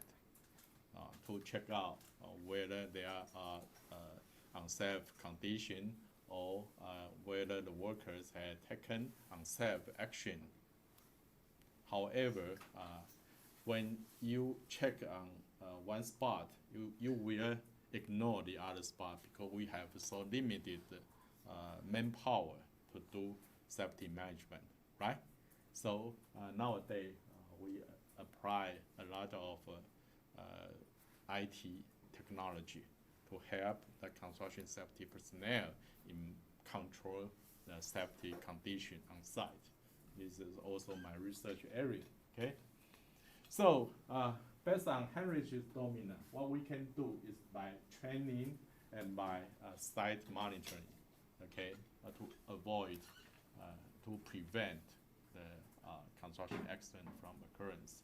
to check out whether there are unsafe condition or whether the workers had taken unsafe action. However, when you check on one spot, you will ignore the other spot because we have so limited manpower to do safety management, right? So nowadays we apply a lot of IT technology to help the construction safety personnel in control the safety condition on site. This is also my research area, okay? So based on Heinrich's dominant, what we can do is by training and by site monitoring, okay, to avoid, to prevent the construction accident from occurrence.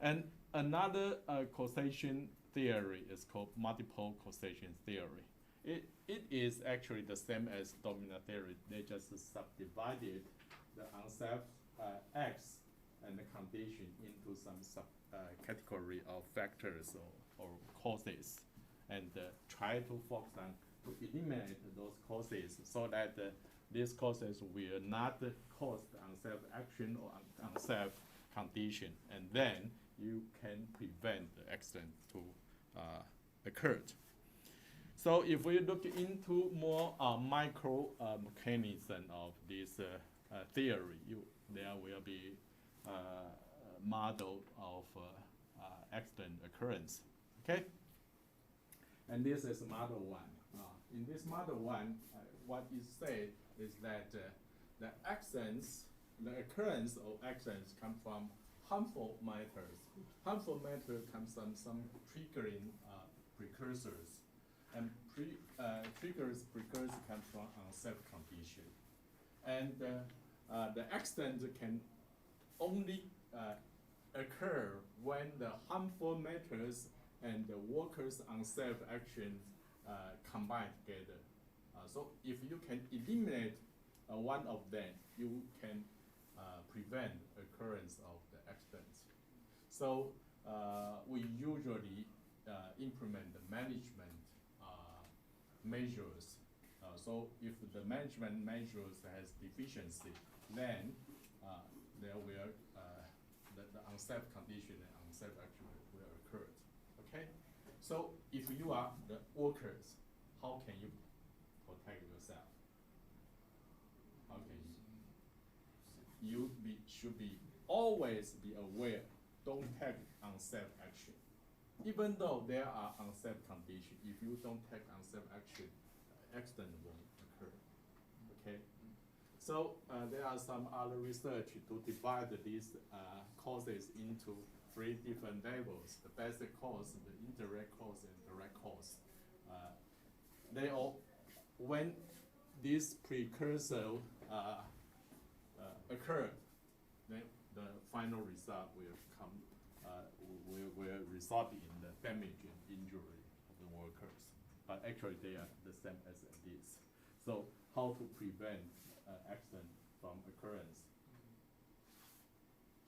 And another causation theory is called multiple causation theory. It is actually the same as dominant theory. They just subdivided the unsafe acts and the condition into some category of factors or causes, and try to focus on to eliminate those causes so that these causes will not cause unsafe action or unsafe condition, and then you can prevent the accident to occur. So if we look into more micro mechanism of this theory, there will be model of accident occurrence, okay? And this is model one. In this model one, what is said is that the accidents the occurrence of accidents come from harmful matters. Harmful matter comes from some triggering precursors, and precursors come from unsafe condition. And the accident can only occur when the harmful matters and the workers' unsafe actions combine together. So if you can eliminate one of them, you can prevent occurrence of the accidents. So we usually implement the management measures. So if the management measures has deficiency, then there will the unsafe condition and unsafe action will occur. Okay. So if you are the workers, how can you protect yourself? How can you? Should be always be aware. Don't take unsafe action. Even though there are unsafe conditions, if you don't take unsafe action, accident won't occur. Okay. So there are some other research to divide these causes into 3 different levels: the basic cause, the indirect cause, and direct cause. They all, when this precursor occurred, then the final result will come, will result in the damage and injury of the workers. But actually, they are the same as this. So, how to prevent accident from occurrence?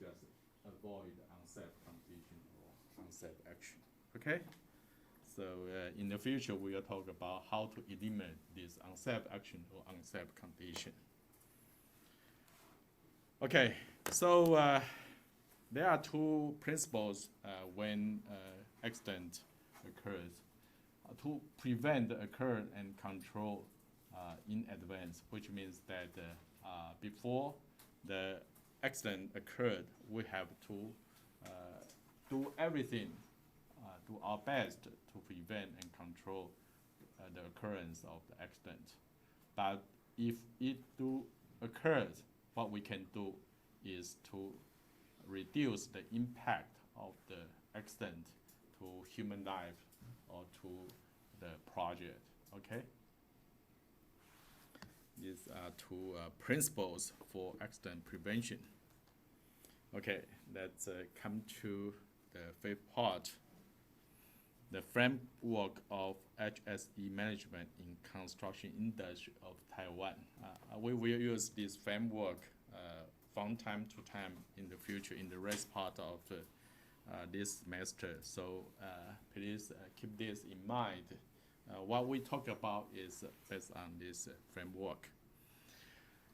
Just avoid unsafe condition or unsafe action. Okay. So in the future, we will talk about how to eliminate this unsafe action or unsafe condition. Okay, so there are 2 principles when accident occurs. To prevent the occurrence and control in advance, which means that before the accident occurred, we have to do everything, do our best to prevent and control the occurrence of the accident. But if it do occurs, what we can do is to reduce the impact of the accident to human life or to the project. Okay? These are 2 principles for accident prevention. Okay, let's come to the 5th part. The framework of HSE management in construction industry of Taiwan. We will use this framework from time to time in the future in the rest part of this semester. So please keep this in mind. What we talk about is based on this framework.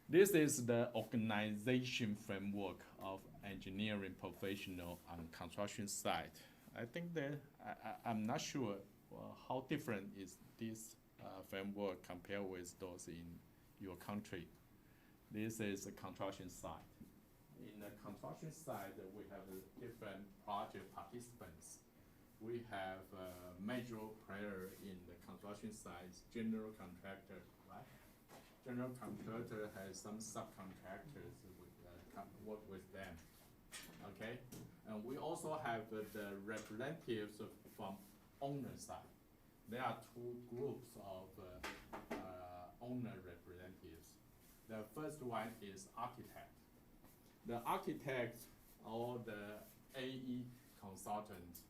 This is the organization framework of engineering professional on construction site. I think that I'm not sure how different is this framework compared with those in your country. This is a construction site. In the construction site, we have different project participants. We have major player in the construction site, general contractor, right? General contractor has some subcontractors work with them. Okay, and we also have the representatives from owner side. There are 2 groups of owner representatives. The first one is architect. The architect or the AE consultant,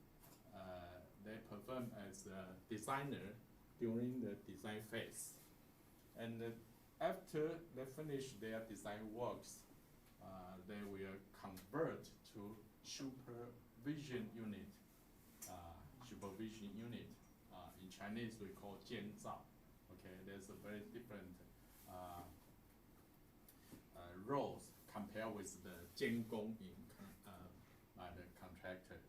they perform as a designer during the design phase. And after they finish their design works, they will convert to supervision unit. In Chinese we call 监造. Okay, there's a very different roles compared with the 监工 in the contractor.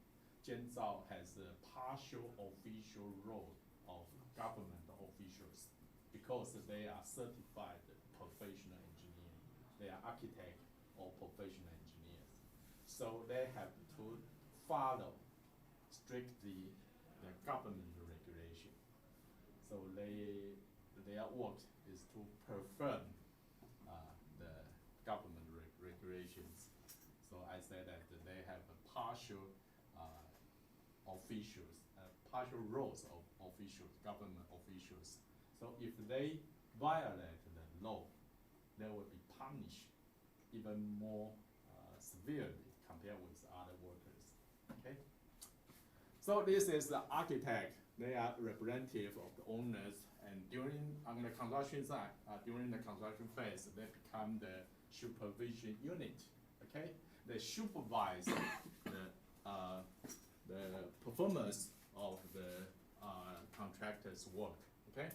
监造 has a partial official role of government officials because they are certified professional engineers. They are architects or professional engineers. So they have to follow strictly the government regulation. So their work is to perform the government regulation. say that they have a partial officials, partial roles of officials, government officials. So if they violate the law, they will be punished even more severely compared with other workers. Okay. So this is the architect. They are representative of the owners, and on the construction side, during the construction phase, they become the supervision unit. Okay, they supervise the performance of the contractor's work. Okay,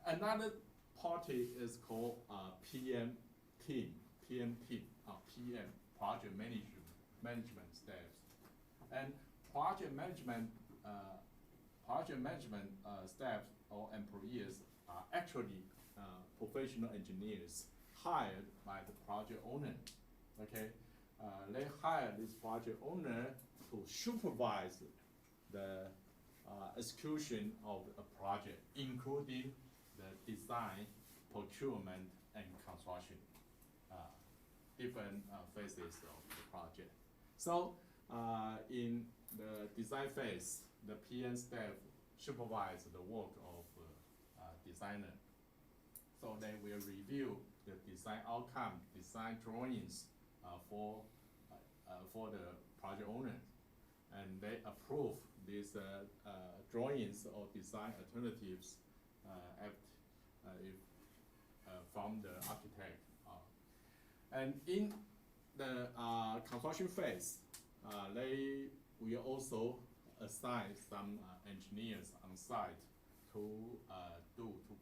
another party is called PM team, PM project management staffs, and project management staff or employees are actually professional engineers hired by the project owner. Okay, they hire this project owner to supervise the execution of a project, including the design, procurement, and construction, different phases of the project. So in the design phase, the PM staff supervise the work of designer. So they will review the design outcome, design drawings for the project owner, and they approve these drawings or design alternatives from the architect. And in the construction phase, they will also assign some engineers on site to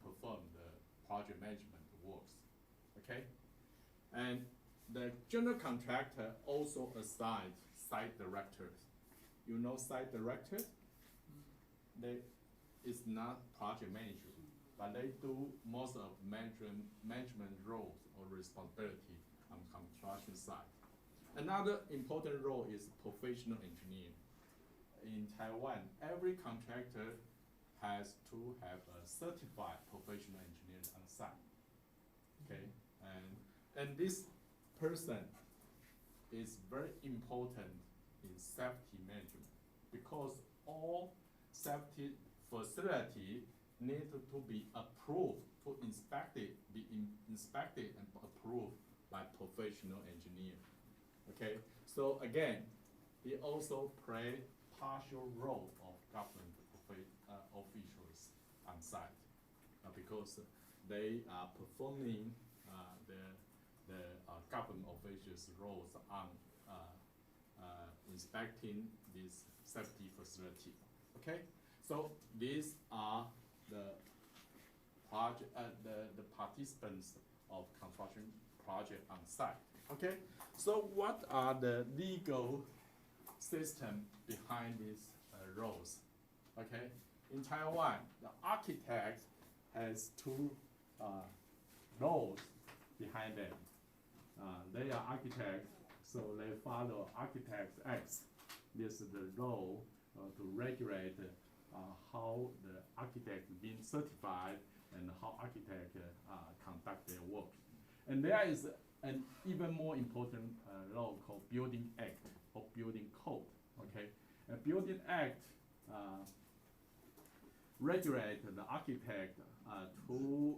perform the project management works. Okay, and the general contractor also assigned site directors. You know site directors? It's not project manager, but they do most of management roles or responsibility on construction site. Another important role is professional engineer. In Taiwan, every contractor has to have a certified professional engineer on site. Okay, and this person is very important in safety management because all safety facility need to be approved, be inspected and approved by professional engineer. Okay, so again, he also play partial role of government officials on site because they are performing the government officials' roles on inspecting this safety facility. Okay, so these are the project, the participants of construction project on site. Okay, so what are the legal system behind these roles? Okay, in Taiwan, the architect has two roles behind them. They are architects, so they follow Architects Act. This is the role to regulate how the architect being certified and how architects conduct their work. And there is an even more important law called Building Act or Building Code. Okay, a Building Act regulates the architect to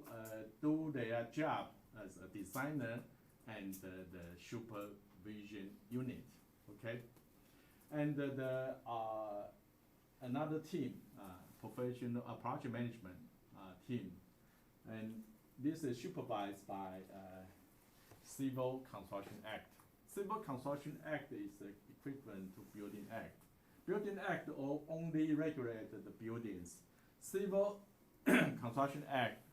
do their job as a designer and the supervision unit. Okay, and another team, professional project management team, and this is supervised by Civil Construction Act. Civil Construction Act is equivalent to Building Act. Building Act only regulates the buildings. Civil Construction Act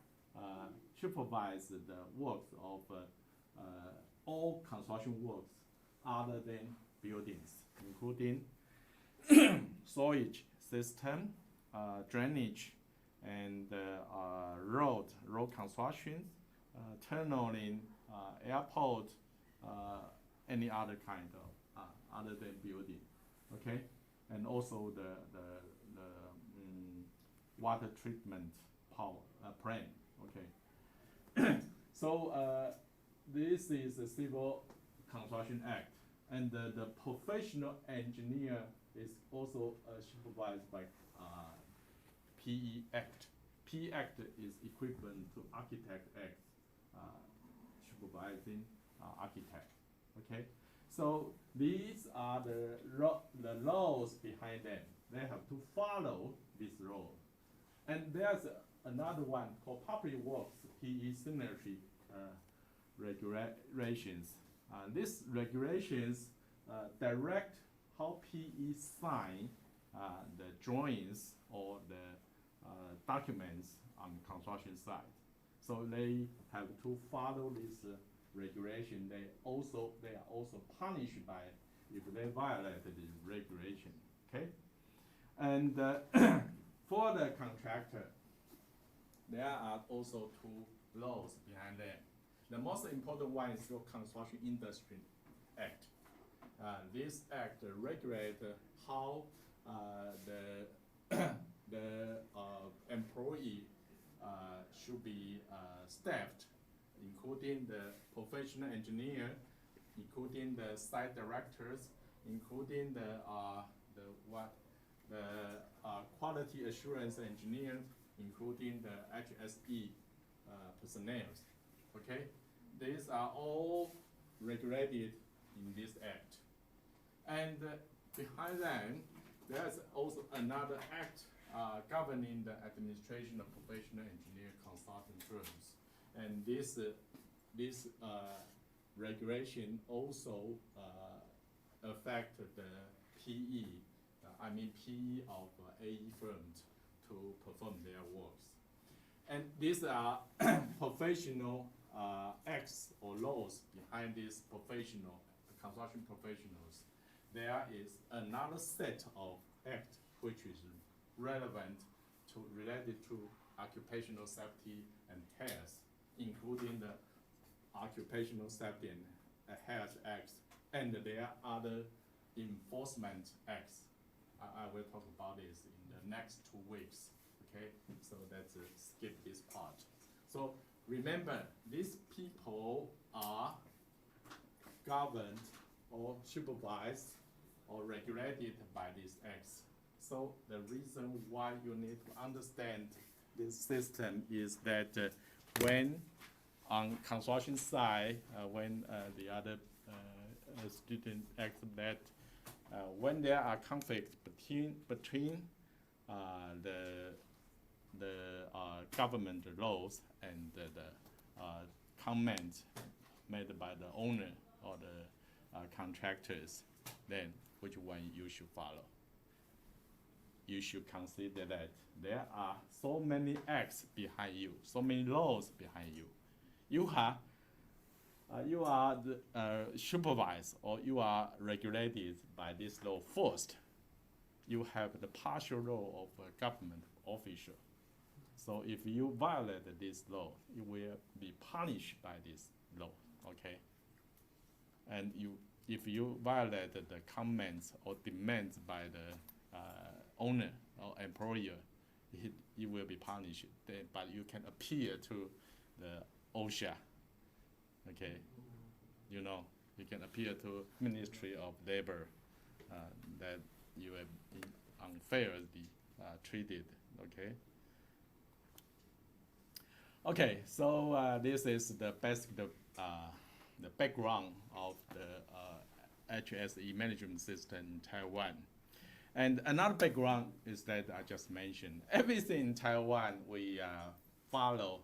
supervises the works of all construction works other than buildings, including sewage system, drainage, and road construction, tunneling, airport, any other kind of other than building. Okay, and also the water treatment plant. Okay, so this is the Civil Construction Act. And the professional engineer is also supervised by PE Act. PE Act is equivalent to Architect Act, supervising architect. Okay, so these are the laws behind them. They have to follow this law. And there's another one called Public Works PE Synergy regulations. These regulations direct how PE sign the drawings or the documents on construction site. So they have to follow this regulation. They are also punished by if they violate the regulation. Okay, and for the contractor, there are also two laws behind them. The most important one is the Construction Industry Act. This act regulates how the employee should be staffed, including the professional engineer, including the site directors, including the quality assurance engineer, including the HSE personnel. Okay, these are all regulated in this act. And behind them, there's also another act governing the administration of professional engineer consulting firms. And this regulation also affect the PE, PE of AE firms to perform their works. And these are professional acts or laws behind these construction professionals. There is another set of acts which is related to occupational safety and health, including the Occupational Safety and Health Acts, and there are other enforcement acts. I will talk about this in the next 2 weeks. Okay, so let's skip this part. So remember, these people are governed or supervised or regulated by these acts. So the reason why you need to understand this system is that when on construction side, when the other student asked that when there are conflicts between the government laws and the comments made by the owner or the contractors, then which one you should follow? You should consider that there are so many acts behind you, so many laws behind you. You are supervised or you are regulated by this law first. You have the partial role of a government official. So if you violate this law, you will be punished by this law, okay? And if you violate the comments or demands by the owner or employer, you will be punished. But you can appeal to the OSHA, okay? You know, you can appeal to Ministry of Labor that you have been unfairly treated, okay? Okay, so this is the background of the HSE management system in Taiwan. And another background is that I just mentioned. Everything in Taiwan, we follow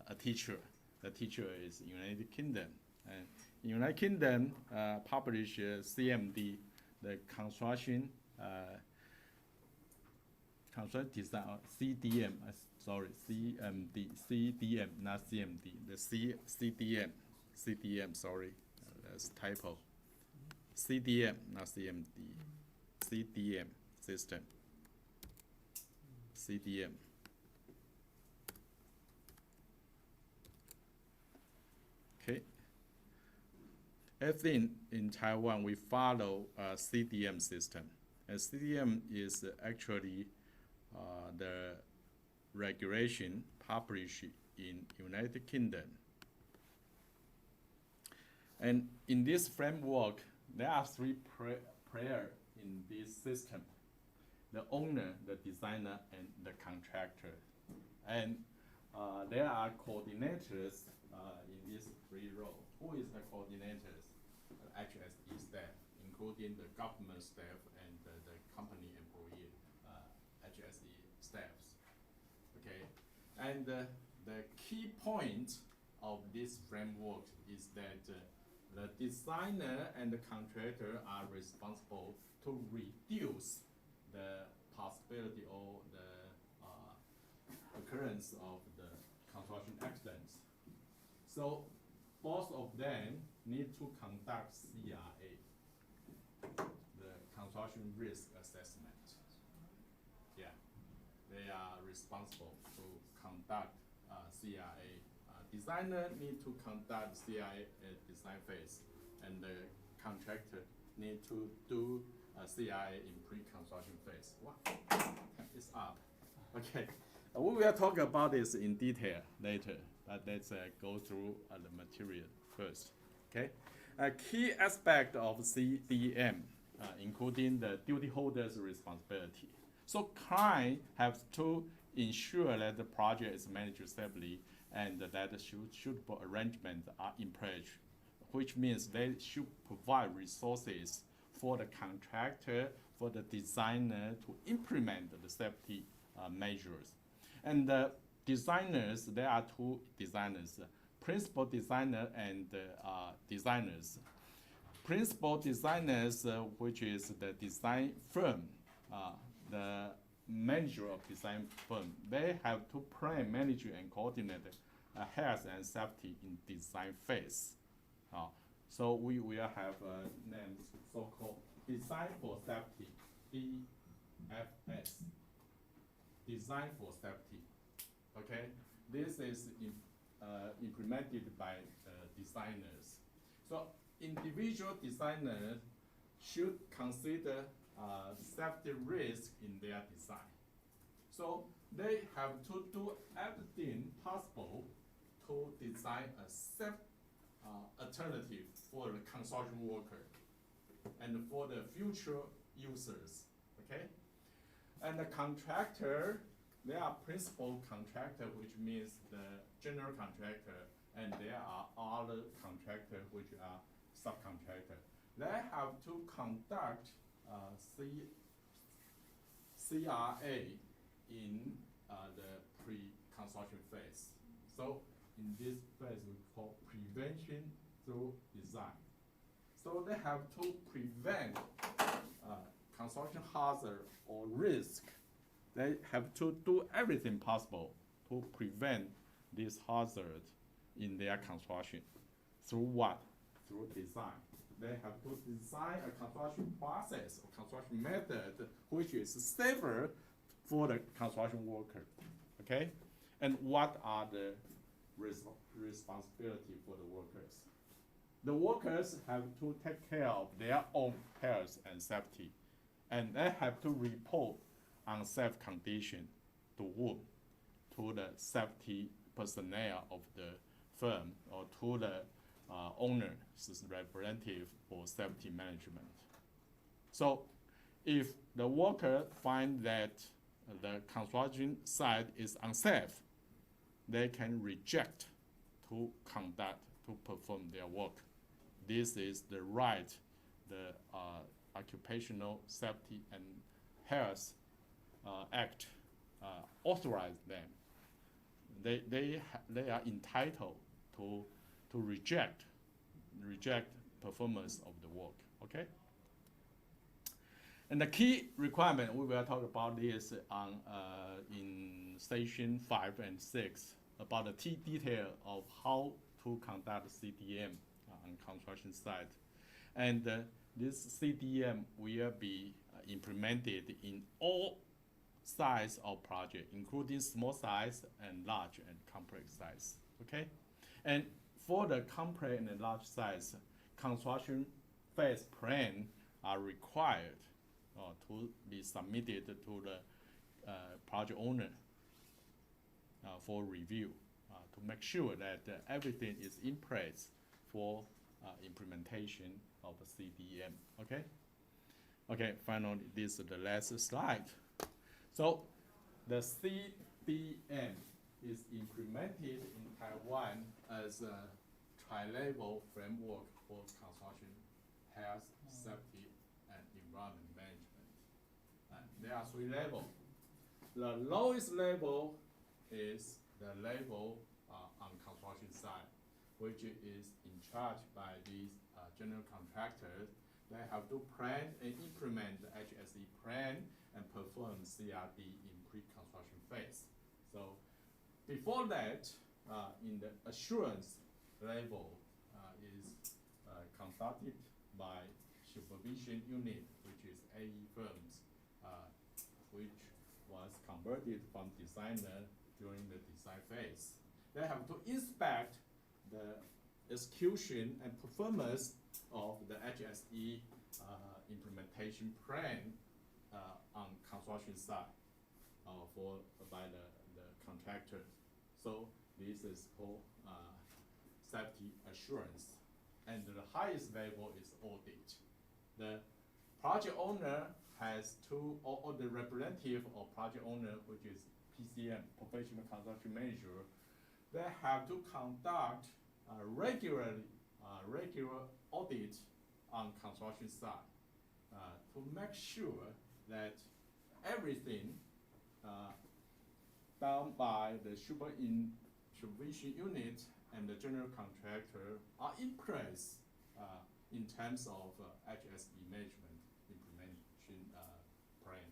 a teacher. The teacher is United Kingdom. And United Kingdom publish CMD, the construction design, CDM, CDM, not CMD, CDM, sorry, that's typo. CDM, not CMD, CDM system, CDM. Okay. Everything in Taiwan, we follow a CDM system. And CDM is actually the regulation published in United Kingdom. And in this framework, there are three players in this system: the owner, the designer, and the contractor. And there are coordinators in this three roles. Who is the coordinators? HSE staff, including the government staff and the company employee HSE staffs. Okay, and the key point of this framework is that the designer and the contractor are responsible to reduce the possibility or the occurrence of the construction accidents. So both of them need to conduct CRA, the construction risk assessment. Yeah, they are responsible to conduct CRA. Designer need to conduct CRA at design phase, and the contractor need to do CRA in pre-construction phase. Wow, it's up. Okay, we will talk about this in detail later, but let's go through the material first. Okay, a key aspect of CDM, including the duty holder's responsibility. So client have to ensure that the project is managed stably and that suitable arrangements are in place, which means they should provide resources for the contractor, for the designer to implement the safety measures. And the designers, there are two designers, principal designer and designers. Principal designers, which is the design firm, the manager of design firm, they have to plan, manage, and coordinate health and safety in design phase. So we will have names so-called Design for Safety, DFS, Design for Safety. Okay, this is implemented by designers. So individual designers should consider safety risk in their design. So they have to do everything possible to design a safe alternative for the construction worker and for the future users. Okay, and the contractor, there are principal contractor, which means the general contractor, and there are other contractors which are subcontractor. They have to conduct CRA in the pre-construction phase. So in this phase we call prevention through design. So they have to prevent construction hazard or risk. They have to do everything possible to prevent this hazard in their construction. Through what? Through design. They have to design a construction process or construction method which is safer for the construction worker. Okay? And what are the responsibility for the workers? The workers have to take care of their own health and safety, and they have to report unsafe condition to whom? To the safety personnel of the firm or to the owner's representative for safety management. So if the worker find that the construction site is unsafe, they can reject to conduct, to perform their work. This is the right the Occupational Safety and Health Act authorized them. They are entitled to reject performance of the work. Okay. And the key requirement, we will talk about this on in session 5 and 6 about the key detail of how to conduct CDM on construction site. And this CDM will be implemented in all size of project, including small size and large and complex size. Okay, and for the complex and large size, construction phase plan are required to be submitted to the project owner for review to make sure that everything is in place for implementation of the CDM. Okay. Okay. Finally, this is the last slide. So the CDM is implemented in Taiwan as a tri-level framework for construction, health, safety, and environment management. There are 3 levels. The lowest level is the level on construction site, which is in charge by these general contractors. They have to plan and implement the HSE plan and perform CRD in pre-construction phase. So before that, in the assurance level is conducted by supervision unit, which is AE firms, which was converted from designer during the design phase. They have to inspect the execution and performance of the HSE implementation plan on construction site by the contractor. So this is called safety assurance. And the highest level is audit. The project owner has or the representative of project owner, which is PCM, Professional Construction Manager, they have to conduct regular audit on construction site to make sure that everything done by the supervision unit and the general contractor are in place in terms of HSE management implementation plan.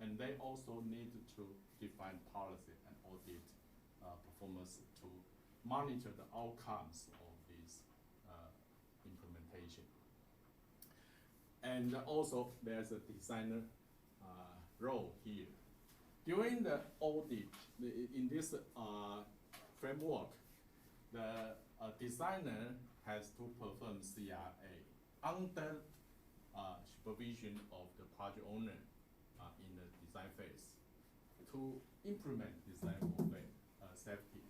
And they also need to define policy and audit performance to monitor the outcomes of this implementation. And also there's a designer role here. During the audit, in this framework, the designer has to perform CRA under supervision of the project owner in the design phase to implement design for safety.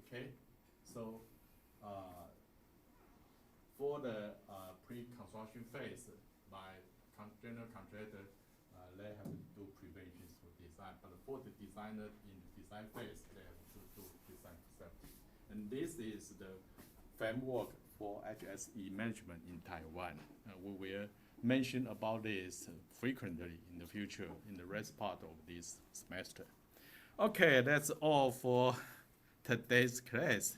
Okay, so for the pre-construction phase, by general contractor, they have to do preventions for design, but for the designer in the design phase, they have to do design for safety. And this is the framework for HSE management in Taiwan. We will mention about this frequently in the future, in the rest part of this semester. Okay, that's all for today's class.